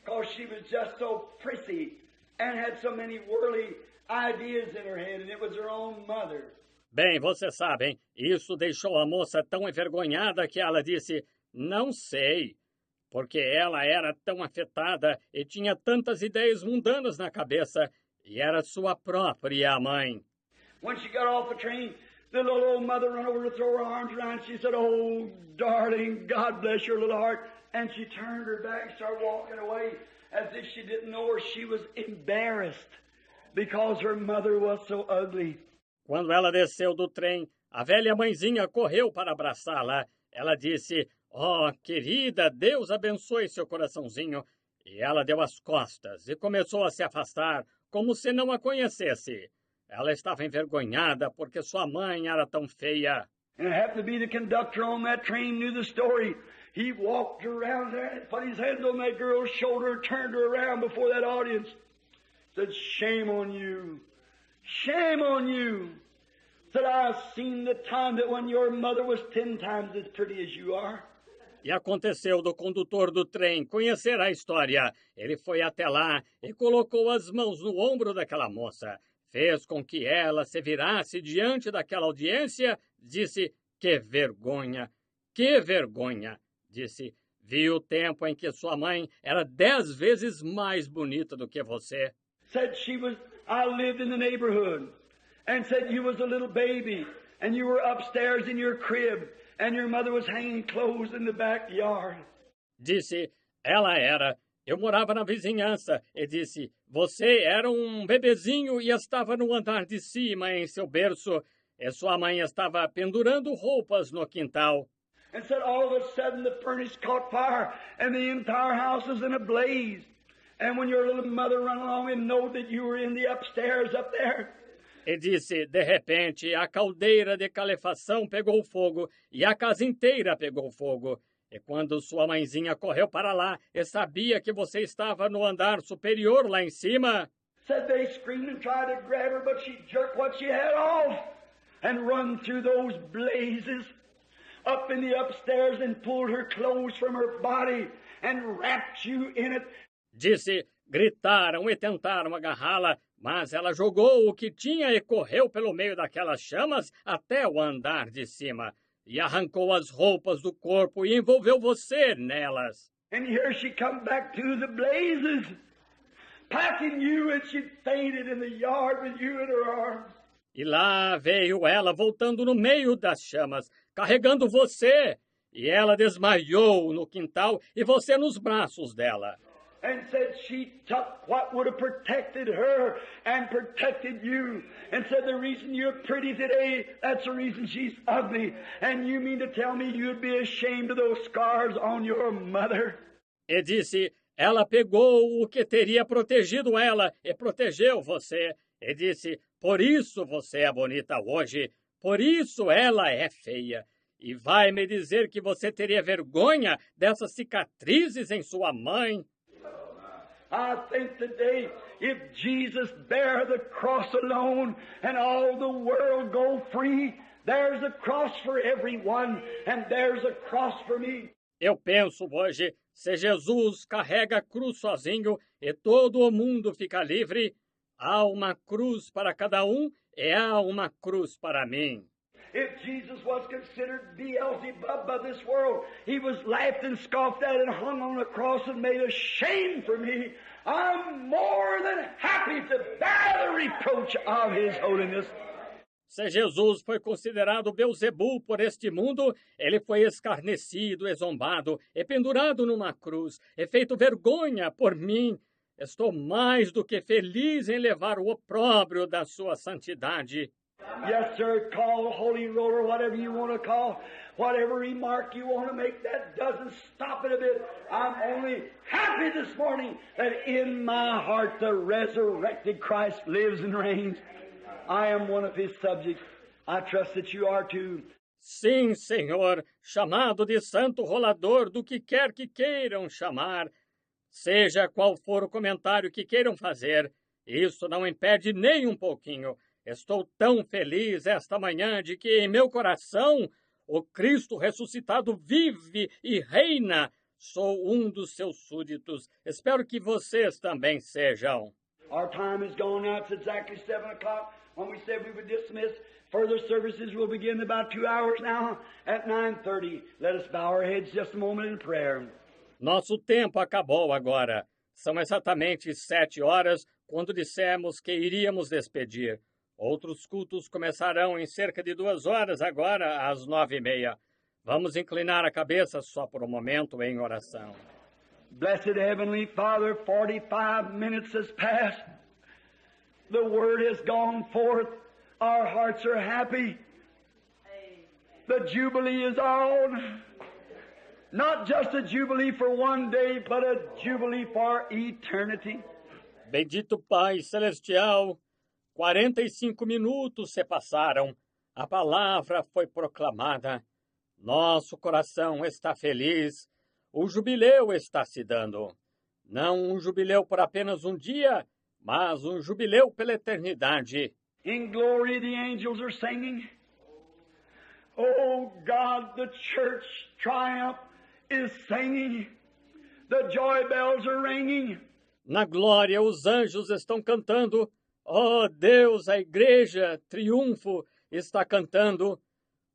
Because she was just so prissy and had so many worldly ideas in her head, and it was her own mother. Bem, vocês sabem, isso deixou a moça tão envergonhada que ela disse, não sei, porque ela era tão afetada e tinha tantas ideias mundanas na cabeça, e era sua própria mãe. When she got off the train, the little old mother ran over to throw her arms around. She said, "Oh, darling, God bless your little heart." And she turned her back and started walking away as if she didn't know her. She was embarrassed because her mother was so ugly. Quando ela desceu do trem, a velha mãezinha correu para abraçá-la. Ela disse, oh, querida, Deus abençoe seu coraçãozinho. E ela deu as costas e começou a se afastar, como se não a conhecesse. Ela estava envergonhada porque sua mãe era tão feia. And it happened to be the conductor on that train knew the story. He walked around there and put his hands on that girl's shoulder and turned her around before that audience. Said, "Shame on you. Shame on you." Said, "I've seen the time that when your mother was 10 times as pretty as you are." E aconteceu do condutor do trem conhecer a história. Ele foi até lá e colocou as mãos no ombro daquela moça. Fez com que ela se virasse diante daquela audiência. Disse, que vergonha, que vergonha. Disse, vi o tempo em que sua mãe era 10 vezes mais bonita do que você. Said I lived in the neighborhood. And said you was a little baby. And you were upstairs in your crib. And your mother was hanging clothes in the backyard. Disse, ela era. Eu morava na vizinhança. E disse, você era um bebezinho e estava no andar de cima em seu berço. E sua mãe estava pendurando roupas no quintal. And said all of a sudden the furnace caught fire. And the entire house was in a blaze. And when your little mother ran along and know that you were in the upstairs up there. E disse, de repente, a caldeira de calefação pegou fogo e a casa inteira pegou fogo. E quando sua mãezinha correu para lá e sabia que você estava no andar superior lá em cima... Said they screamed and tried to grab her, but she jerked what she had off and run through those blazes up in the upstairs and pulled her clothes from her body and wrapped you in it. Disse, gritaram e tentaram agarrá-la, mas ela jogou o que tinha e correu pelo meio daquelas chamas até o andar de cima. E arrancou as roupas do corpo e envolveu você nelas. And here she come back to the blazes, packing you, and she fainted in the yard with you in her arms. E lá veio ela voltando no meio das chamas, carregando você. E ela desmaiou no quintal e você nos braços dela. and said she took what would have protected her and protected you, and said the reason you're pretty today, that's the reason she's ugly. And you mean to tell me you'd be ashamed of those scars on your mother? E disse, ela pegou o que teria protegido ela e protegeu você. E disse, por isso você é bonita hoje, por isso ela é feia. E vai me dizer que você teria vergonha dessas cicatrizes em sua mãe? I think today, if Jesus bear the cross alone and all the world go free, there's a cross for everyone and there's a cross for me. Eu penso hoje, se Jesus carrega a cruz sozinho e todo o mundo fica livre, há uma cruz para cada e há uma cruz para mim. If Jesus was considered Beelzebub by this world, he was laughed and scoffed at and hung on the cross and made a shame for me. I'm more than happy to bear the reproach of His holiness. Se Jesus foi considerado Beelzebul por este mundo, ele foi escarnecido e zombado, e pendurado numa cruz, e feito vergonha por mim. Estou mais do que feliz em levar o opróbrio da sua santidade. Yes, sir, call the holy roller, whatever you want to call, whatever remark you want to make, that doesn't stop it a bit. I'm only happy this morning that in my heart the resurrected Christ lives and reigns. I am one of His subjects. I trust that you are too. Sim, Senhor, chamado de santo rolador do que quer que queiram chamar, seja qual for o comentário que queiram fazer, isso não impede nem um pouquinho. Estou tão feliz esta manhã de que em meu coração o Cristo ressuscitado vive e reina. Sou um dos seus súditos. Espero que vocês também sejam. Our time is gone now. It's exactly 7 o'clock. When we said we would dismiss, further services will begin in about 2 hours now at 9:30. Let us bow our heads just a moment in prayer. Nosso tempo acabou agora. São exatamente 7 horas quando dissemos que iríamos despedir. Outros cultos começarão em cerca de 2 horas agora, às 9:30. Vamos inclinar a cabeça só por um momento em oração. Blessed Heavenly Father, 45 minutes has passed. The word has gone forth. Our hearts are happy. The jubilee is on. Not just a jubilee for one day, but a jubilee for eternity. Bendito Pai Celestial, 45 minutos se passaram. A palavra foi proclamada. Nosso coração está feliz. O jubileu está se dando. Não um jubileu por apenas um dia, mas um jubileu pela eternidade. In glory the angels are singing. Oh God, the church triumph is singing. The joy bells are ringing. Na glória os anjos estão cantando. Oh Deus, a igreja, triunfo, está cantando.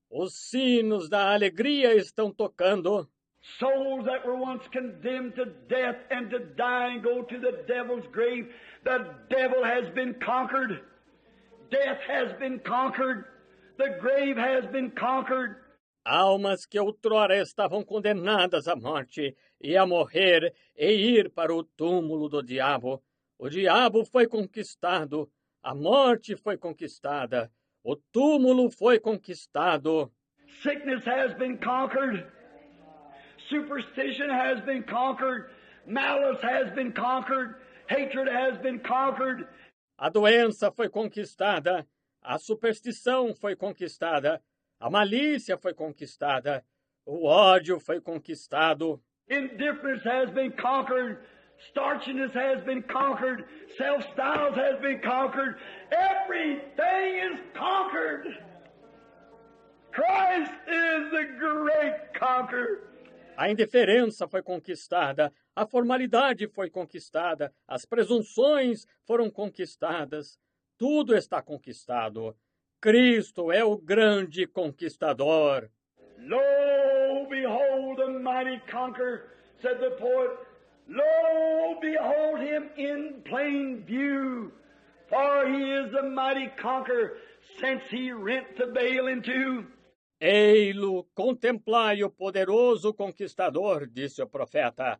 Os sinos da alegria estão tocando. Souls that were once condemned to death and to die and go to the devil's grave, the devil has been conquered. Death has been conquered. The grave has been conquered. Almas que outrora estavam condenadas à morte e a morrer e ir para o túmulo do diabo. O diabo foi conquistado, a morte foi conquistada, o túmulo foi conquistado. Sickness has been conquered. Superstition has been conquered. Malice has been conquered. Hatred has been conquered. A doença foi conquistada, a superstição foi conquistada, a malícia foi conquistada, o ódio foi conquistado. Indifference has been conquered. Starchiness has been conquered. Self-styles has been conquered. Everything is conquered. Christ is the great conqueror. A indiferença foi conquistada, a formalidade foi conquistada, as presunções foram conquistadas. Tudo está conquistado. Cristo é o grande conquistador. Lo, behold the mighty conqueror, said the poet. Lo, behold him in plain view, for he is the mighty conqueror, since he rent the veil in two. Ei-lo, contemplai o poderoso conquistador, disse o profeta.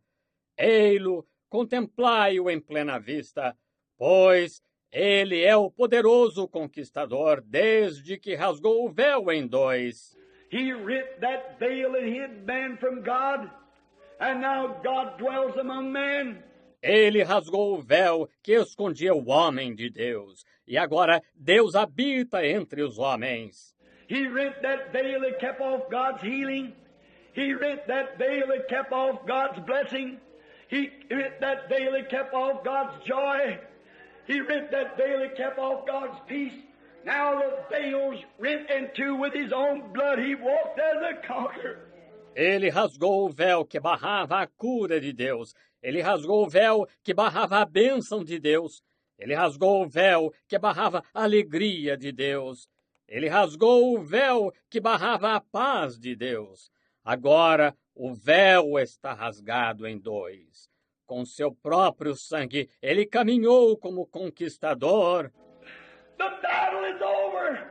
Ei-lo, contemplai-o em plena vista, pois ele é o poderoso conquistador desde que rasgou o véu em dois. He rent that veil that hid man from God, and now God dwells among men. Ele rasgou o véu que escondia o homem de Deus, e agora Deus habita entre os homens. He rent that veil that kept off God's healing. He rent that veil that kept off God's blessing. He rent that veil that kept off God's joy. He rent that veil that kept off God's peace. Now the veil's rent in two with His own blood. He walked as a conqueror. Ele rasgou o véu que barrava a cura de Deus. Ele rasgou o véu que barrava a bênção de Deus. Ele rasgou o véu que barrava a alegria de Deus. Ele rasgou o véu que barrava a paz de Deus. Agora o véu está rasgado em dois. Com seu próprio sangue, ele caminhou como conquistador. The battle is over.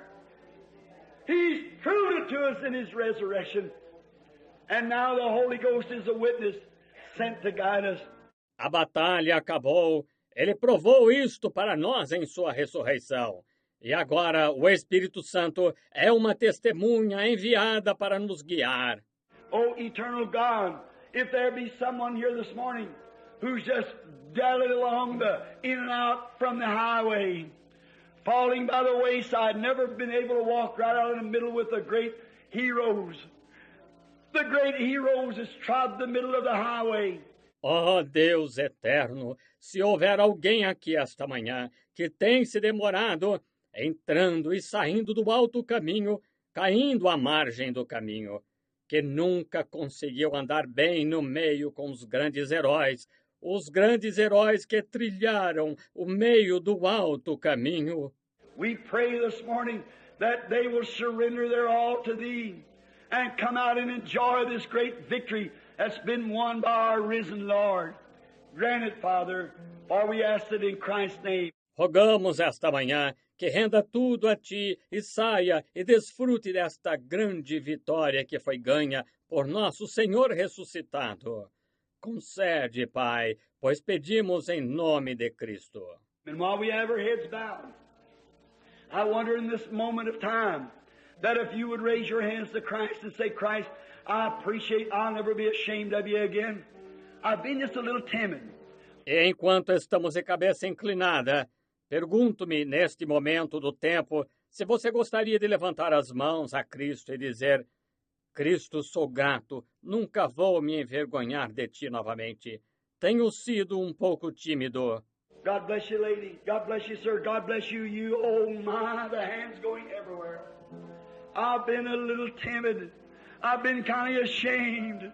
He's proved it to us in His resurrection. And now the Holy Ghost is a witness sent to guide us. A batalha acabou. Ele provou isto para nós em sua ressurreição. E agora o Espírito Santo é uma testemunha enviada para nos guiar. Oh, eternal God, if there be someone here this morning who's just dallied along the in and out from the highway, falling by the wayside, never been able to walk right out in the middle with the great heroes. The great heroes has trod the middle of the highway. Oh, Deus eterno, se houver alguém aqui esta manhã que tem se demorado, entrando e saindo do alto caminho, caindo à margem do caminho, que nunca conseguiu andar bem no meio com os grandes heróis que trilharam o meio do alto caminho. We pray this morning that they will surrender their all to Thee and come out and enjoy this great victory that's been won by our risen Lord. Grant it, Father, for we ask it in Christ's name. Rogamos esta manhã que renda tudo a Ti e saia e desfrute desta grande vitória que foi ganha por nosso Senhor ressuscitado. Concede, Pai, pois pedimos em nome de Cristo. And while we have our heads bowed, I wonder in this moment of time that if you would raise your hands to Christ and say, Christ, I appreciate, I'll never be ashamed of you again. I've been just a little timid. E enquanto estamos de cabeça inclinada, pergunto-me neste momento do tempo se você gostaria de levantar as mãos a Cristo e dizer: Cristo, sou grato, nunca vou me envergonhar de Ti novamente. Tenho sido um pouco tímido. God bless you, lady. God bless you, sir. God bless you, you. Oh, my, the hands going everywhere. I've been a little timid. I've been kind of ashamed.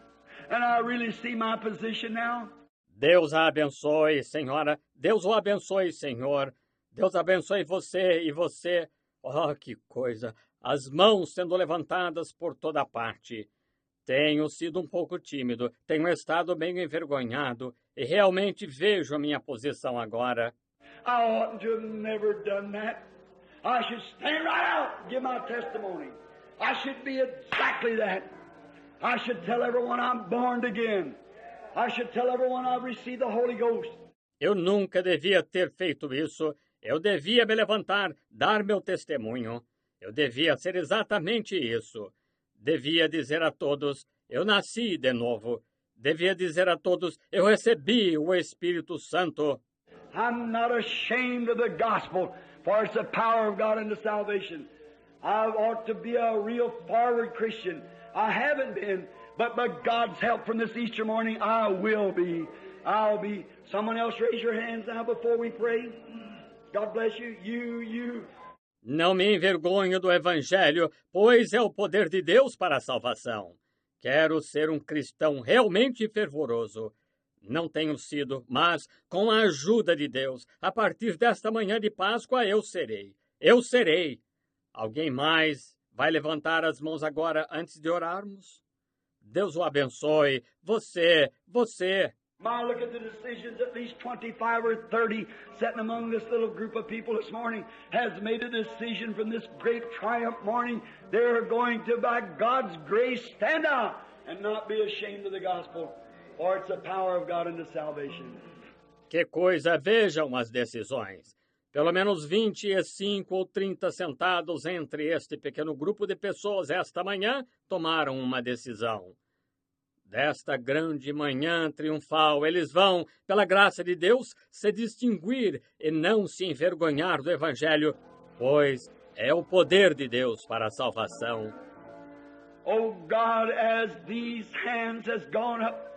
And I really see my position now. Deus a abençoe, senhora. Deus o abençoe, senhor. Deus abençoe você e você. Oh, que coisa! As mãos sendo levantadas por toda parte. Tenho sido um pouco tímido, tenho estado meio envergonhado e realmente vejo a minha posição agora. I oughtn't to have never done that. I should stand right out and give my testimony. I should be exactly that. I should tell everyone I'm born again. I should tell everyone I've received the Holy Ghost. Eu nunca devia ter feito isso. Eu devia me levantar, dar meu testemunho. Eu devia ser exatamente isso. Devia dizer a todos, eu nasci de novo. Devia dizer a todos, eu recebi o Espírito Santo. I'm not ashamed of the gospel, for it's the power of God unto salvation. I ought to be a real forward Christian. I haven't been, but by God's help from this Easter morning, I will be. I'll be. Someone else raise your hands now before we pray. God bless you. You. Não me envergonho do Evangelho, pois é o poder de Deus para a salvação. Quero ser um cristão realmente fervoroso. Não tenho sido, mas, com a ajuda de Deus, a partir desta manhã de Páscoa, eu serei. Eu serei. Alguém mais vai levantar as mãos agora antes de orarmos? Deus o abençoe. Você. My, look at the decisions, at least 25 or 30 sitting among this little group of people this morning has made a decision from this great triumph morning. They're going to, by God's grace, stand out and not be ashamed of the gospel, for it's the power of God unto salvation. Que coisa, vejam as decisões. Pelo menos 25 ou 30 sentados entre este pequeno grupo de pessoas esta manhã tomaram uma decisão. Desta grande manhã triunfal, eles vão, pela graça de Deus, se distinguir e não se envergonhar do Evangelho, pois é o poder de Deus para a salvação. Oh God, as these hands has gone up,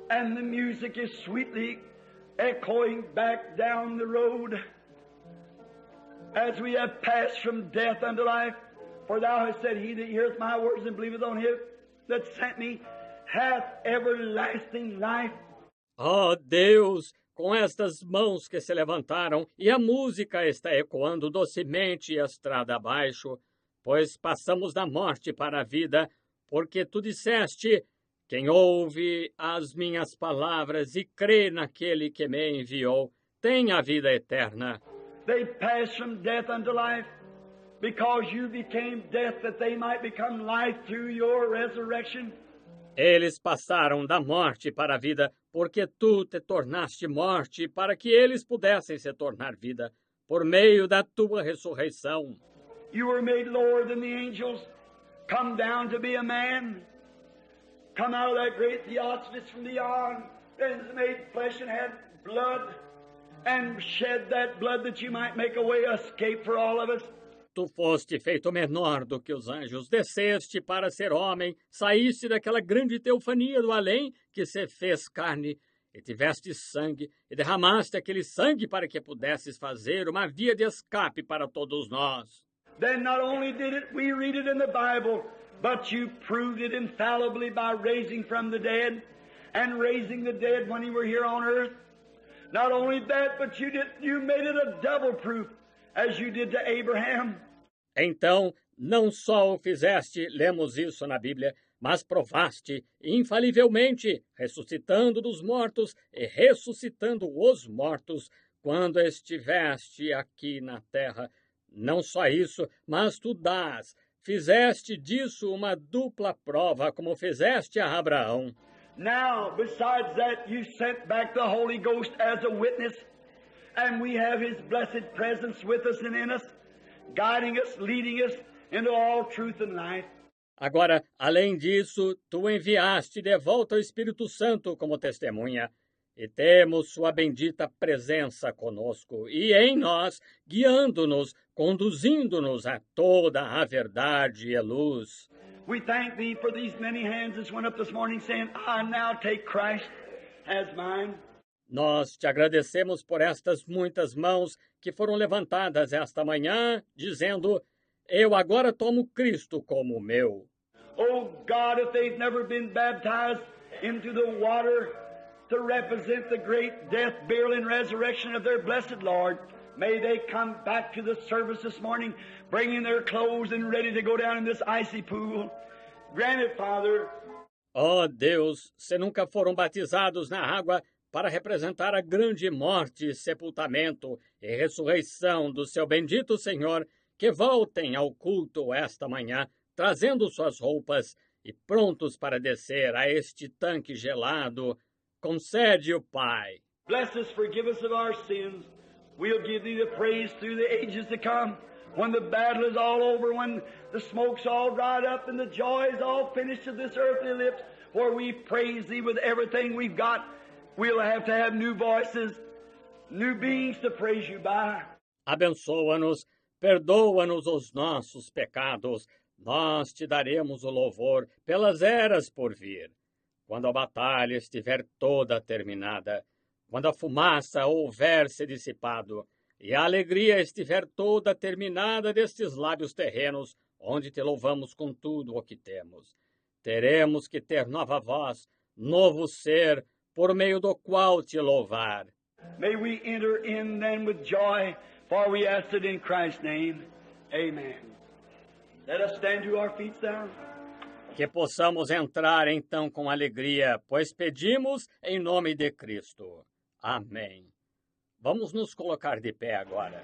and the music is sweetly echoing back down the road, as we have passed from death unto life, for thou hast said, he that heareth my words and believeth on him that sent me hath everlasting life. Oh Deus, com estas mãos que se levantaram e a música está ecoando docemente estrada abaixo, pois passamos da morte para a vida, porque tu disseste: quem ouve as minhas palavras e crê naquele que me enviou, tem a vida eterna. They passed from death unto life, because you became death that they might become life through your resurrection. Eles passaram da morte para a vida, porque tu te tornaste morte, para que eles pudessem se tornar vida, por meio da tua ressurreição. You were made lower than the angels, come down to be a man, come out of that great Theophilus from beyond, and was made flesh and had blood, and shed that blood that you might make a way escape for all of us. Tu foste feito menor do que os anjos, desceste para ser homem, saíste daquela grande teofania do além que se fez carne, e tiveste sangue, e derramaste aquele sangue para que pudesses fazer uma via de escape para todos nós. Then not only did we read it in the Bible, but you proved it infallibly by raising from the dead, and raising the dead when you were here on earth. Not only that, but you made it a double proof, as you did to Abraham. Então, não só o fizeste, lemos isso na Bíblia, mas provaste infalivelmente, ressuscitando dos mortos e ressuscitando os mortos, quando estiveste aqui na terra. Não só isso, mas tu fizeste disso uma dupla prova, como fizeste a Abraão. Now, besides that, you sent back the Holy Ghost as a witness, and we have His blessed presence with us and in us, guiding us, leading us into all truth and life. Agora, além disso, tu enviaste de volta o Espírito Santo como testemunha, e temos sua bendita presença conosco e em nós, guiando-nos, conduzindo-nos a toda a verdade e luz. We thank Thee for these many hands that went up this morning saying, I now take Christ as mine. Nós te agradecemos por estas muitas mãos que foram levantadas esta manhã, dizendo: eu agora tomo Cristo como meu. Oh God, if they've never been baptized into the water to represent the great death, burial, and resurrection of their blessed Lord, may they come back to the service this morning, bringing their clothes and ready to go down in this icy pool. Grant it, Father. Oh Deus, se nunca foram batizados na água para representar a grande morte, sepultamento e ressurreição do seu bendito Senhor, que voltem ao culto esta manhã, trazendo suas roupas e prontos para descer a este tanque gelado, concede-o, Pai. Bless us, forgive us of our sins. We'll give Thee the praise through the ages to come. When the battle is all over, when the smoke's all dried up and the joy is all finished of this earthly lips, where we praise Thee with everything we've got, we'll have to have new voices, new beings to praise You by. Abençoa-nos, perdoa-nos os nossos pecados. Nós te daremos o louvor pelas eras por vir. Quando a batalha estiver toda terminada, quando a fumaça houver se dissipado, e a alegria estiver toda terminada destes lábios terrenos, onde te louvamos com tudo o que temos. Teremos que ter nova voz, novo ser, por meio do qual te louvar. May we enter in then with joy, for we ask it in Christ's name. Amen. Let us stand to our feet now. Que possamos entrar então com alegria, pois pedimos em nome de Cristo. Amém. Vamos nos colocar de pé agora.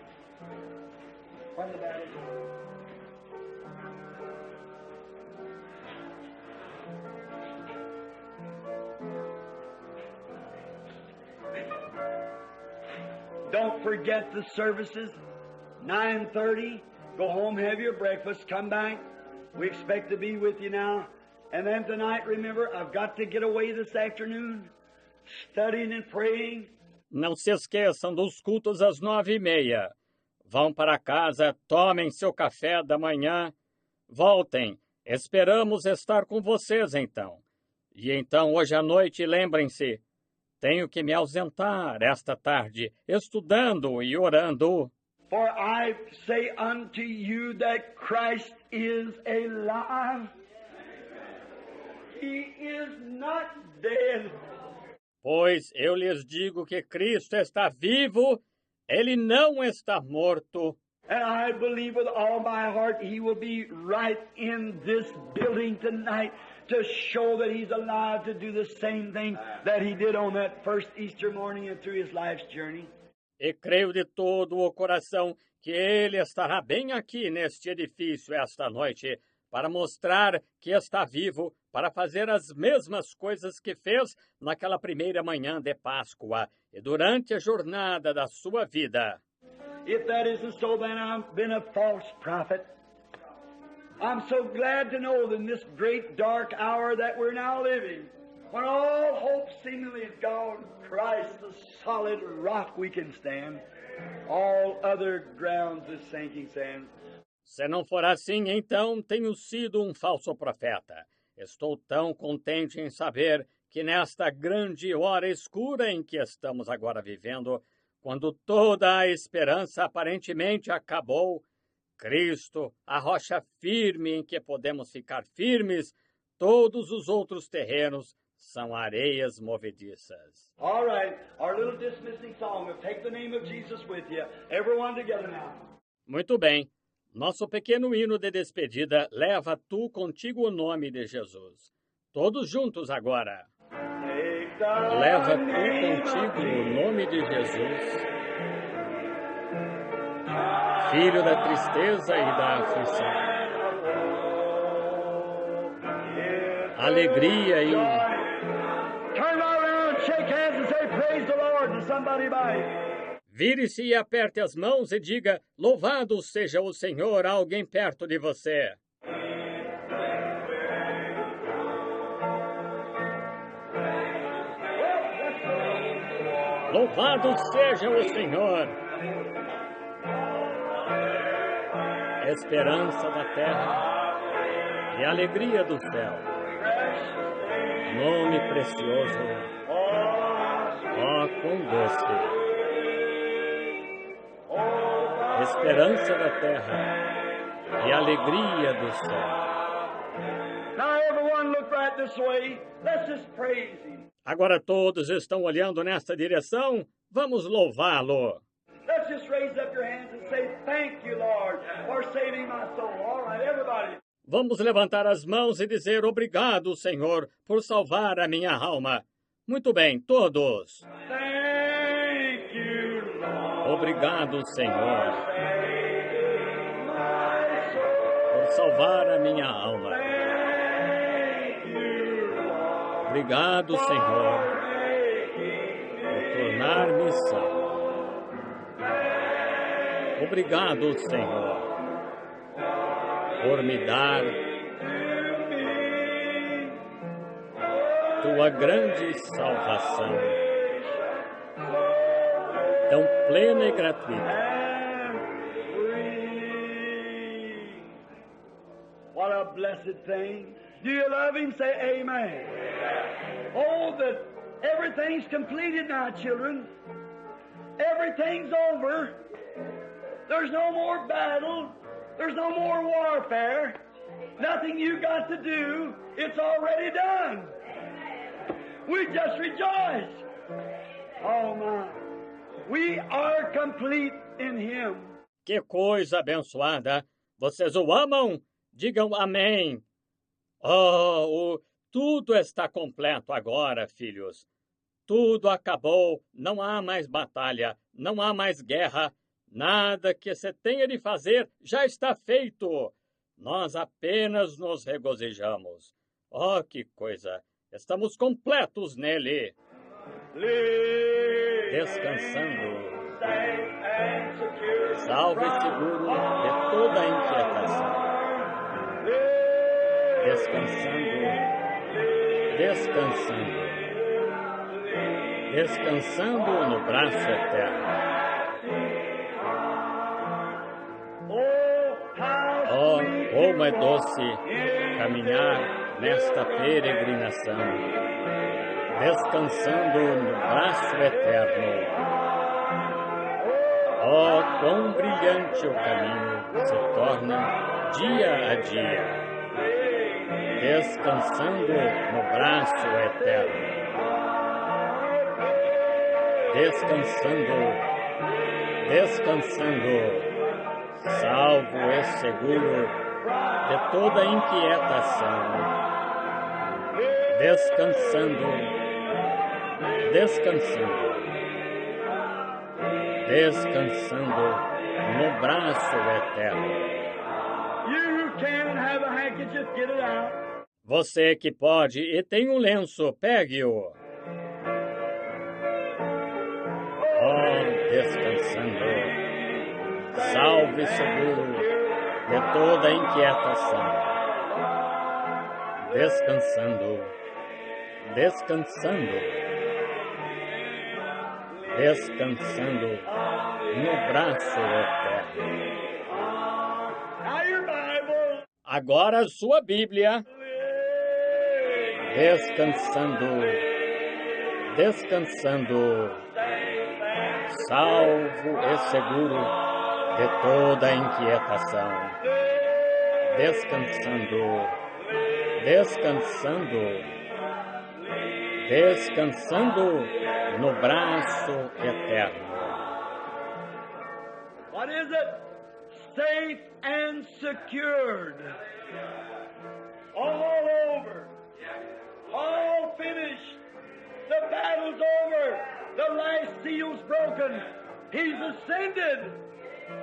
Don't forget the services. 9:30. Go home, have your breakfast, come back. We expect to be with you now. And then tonight, remember, I've got to get away this afternoon, studying and praying. Não se esqueçam dos cultos às 9:30. Vão para casa, tomem seu café da manhã, voltem. Esperamos estar com vocês então. E então, hoje à noite, lembrem-se, tenho que me ausentar esta tarde, estudando e orando. For I say unto you that Christ is alive. He is not dead. Pois eu lhes digo que Cristo está vivo, ele não está morto. And I believe with all my heart He will be right in this building tonight to show that He's alive to do the same thing that He did on that first Easter morning and through His life's journey. E creio de todo o coração que ele estará bem aqui neste edifício esta noite para mostrar que está vivo, para fazer as mesmas coisas que fez naquela primeira manhã de Páscoa e durante a jornada da sua vida. If that isn't so, then I've been a false prophet. I'm so glad to know that in this great dark hour that we're now living, when all hope seemingly is gone, Christ, the solid rock we can stand. All other grounds is sinking sand. Se não for assim, então tenho sido um falso profeta. Estou tão contente em saber que nesta grande hora escura em que estamos agora vivendo, quando toda a esperança aparentemente acabou, Cristo, a rocha firme em que podemos ficar firmes, todos os outros terrenos são areias movediças. All right, our little dismissing song of Take the Name of Jesus with you. Everyone together now. Muito bem. Nosso pequeno hino de despedida leva tu contigo o nome de Jesus. Todos juntos agora. Leva tu contigo o nome de Jesus, filho da tristeza e da aflição, alegria e Turn around, shake hands and say praise the Lord to somebody by. Vire-se e aperte as mãos e diga, louvado seja o Senhor a alguém perto de você. Louvado seja o Senhor. Esperança da terra e alegria do céu. Nome precioso, ó quão doce. Esperança da terra e alegria do céu. Now everyone look right this way. Let's just praise Him. Agora todos estão olhando nesta direção. Vamos louvá-lo. Let's just raise up your hands and say, thank you, Lord, for saving my soul. All right, everybody. Vamos levantar as mãos e dizer obrigado, Senhor, por salvar a minha alma. Muito bem, todos. Thank you, Lord. Obrigado, Senhor, por salvar a minha alma. Obrigado, Senhor, por tornar-me salvo. Obrigado, Senhor, por me dar tua grande salvação, tão plena e gratuita. What a blessed thing. Do you love Him? Say amen. Oh, that everything's completed now, children. Everything's over. There's no more battle. There's no more warfare. Nothing you got to do. It's already done. We just rejoice. Oh, my. We are complete in Him. Que coisa abençoada! Vocês o amam? Digam amém. Tudo está completo agora, filhos. Tudo acabou, não há mais batalha, não há mais guerra. Nada que se tenha de fazer já está feito. Nós apenas nos regozijamos. Oh, que coisa! Estamos completos nele. Descansando. salvo e seguro de toda inquietação, descansando no braço eterno. Oh, como é doce caminhar nesta peregrinação, descansando no braço eterno. Oh, quão brilhante o caminho se torna dia a dia, descansando no braço eterno. Descansando, salvo e seguro de toda inquietação, descansando no braço eterno. Você que pode e tem um lenço, pegue-o. Oh, descansando, salvo e seguro de toda inquietação, descansando no braço eterno. Agora a sua Bíblia, descansando, salvo e seguro de toda inquietação, descansando no braço eterno. What is it? Safe and secured. All over. All finished. The battle's over. The last seal's broken. He's ascended.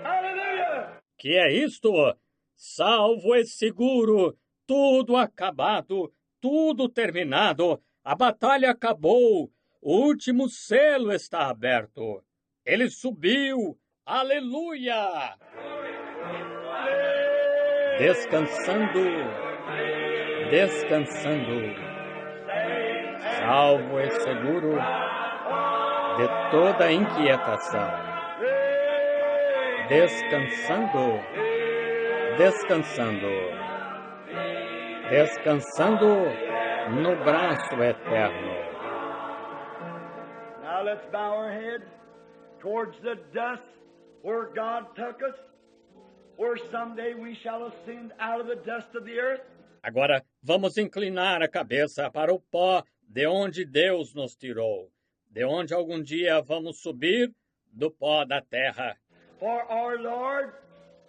Hallelujah. Que é isto? Salvo e seguro, tudo acabado, tudo terminado, a batalha acabou, o último selo está aberto. Ele subiu, aleluia! Descansando, salvo e seguro de toda inquietação. Descansando no braço eterno. Now let's bow our heads towards the dust where God took us, where someday we shall ascend out of the dust of the earth. Agora vamos inclinar a cabeça para o pó de onde Deus nos tirou, de onde algum dia vamos subir do pó da terra. For our Lord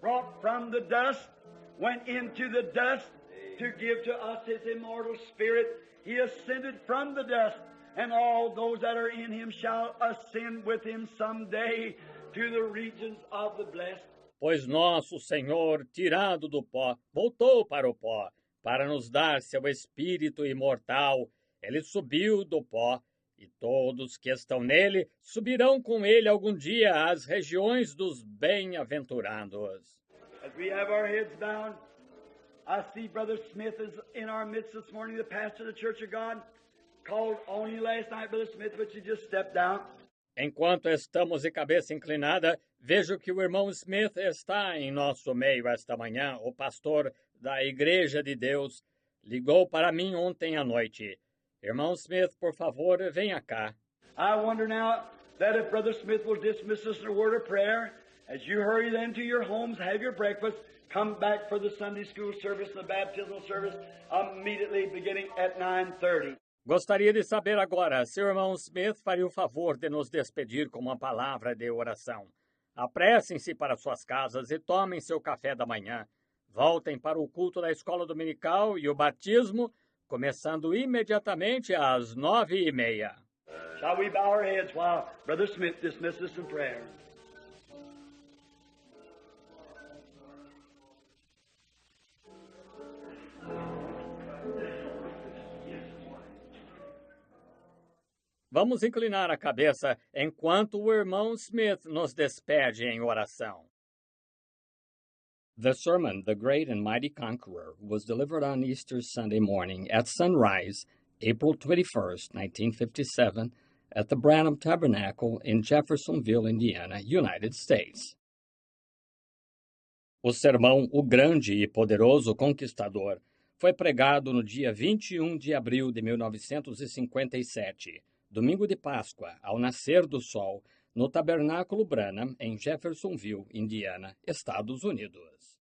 brought from the dust, went into the dust to give to us His immortal Spirit. He ascended from the dust, and all those that are in Him shall ascend with Him someday to the regions of the blessed. Pois nosso Senhor, tirado do pó, voltou para o pó, para nos dar seu Espírito imortal. Ele subiu do pó, e todos que estão nele subirão com ele algum dia às regiões dos bem-aventurados. As we have our heads bowed, I see Brother Smith is in our midst this morning, the pastor of the Church of God. Called on you last night, Brother Smith, but you just stepped out. Enquanto estamos de cabeça inclinada, vejo que o irmão Smith está em nosso meio esta manhã. O pastor da Igreja de Deus ligou para mim ontem à noite. Irmão Smith, por favor, venha cá. I wonder now that if Brother Smith will dismiss us in a word of prayer, as you hurry then to your homes, have your breakfast, come back for the Sunday school service and the baptismal service immediately beginning at 9:30. Gostaria de saber agora se o irmão Smith faria o favor de nos despedir com uma palavra de oração. Apressem-se para suas casas e tomem seu café da manhã. Voltem para o culto da escola dominical e o batismo, começando imediatamente às 9:30. Shall we bow our heads while Brother Smith dismisses us in prayer? Vamos inclinar a cabeça enquanto o irmão Smith nos despede em oração. The sermon, The Great and Mighty Conqueror, was delivered on Easter Sunday morning at sunrise, April 21st, 1957, at the Branham Tabernacle in Jeffersonville, Indiana, United States. O sermão O Grande e Poderoso Conquistador foi pregado no dia 21 de abril de 1957, domingo de Páscoa, ao nascer do sol, no Tabernáculo Branham, em Jeffersonville, Indiana, Estados Unidos.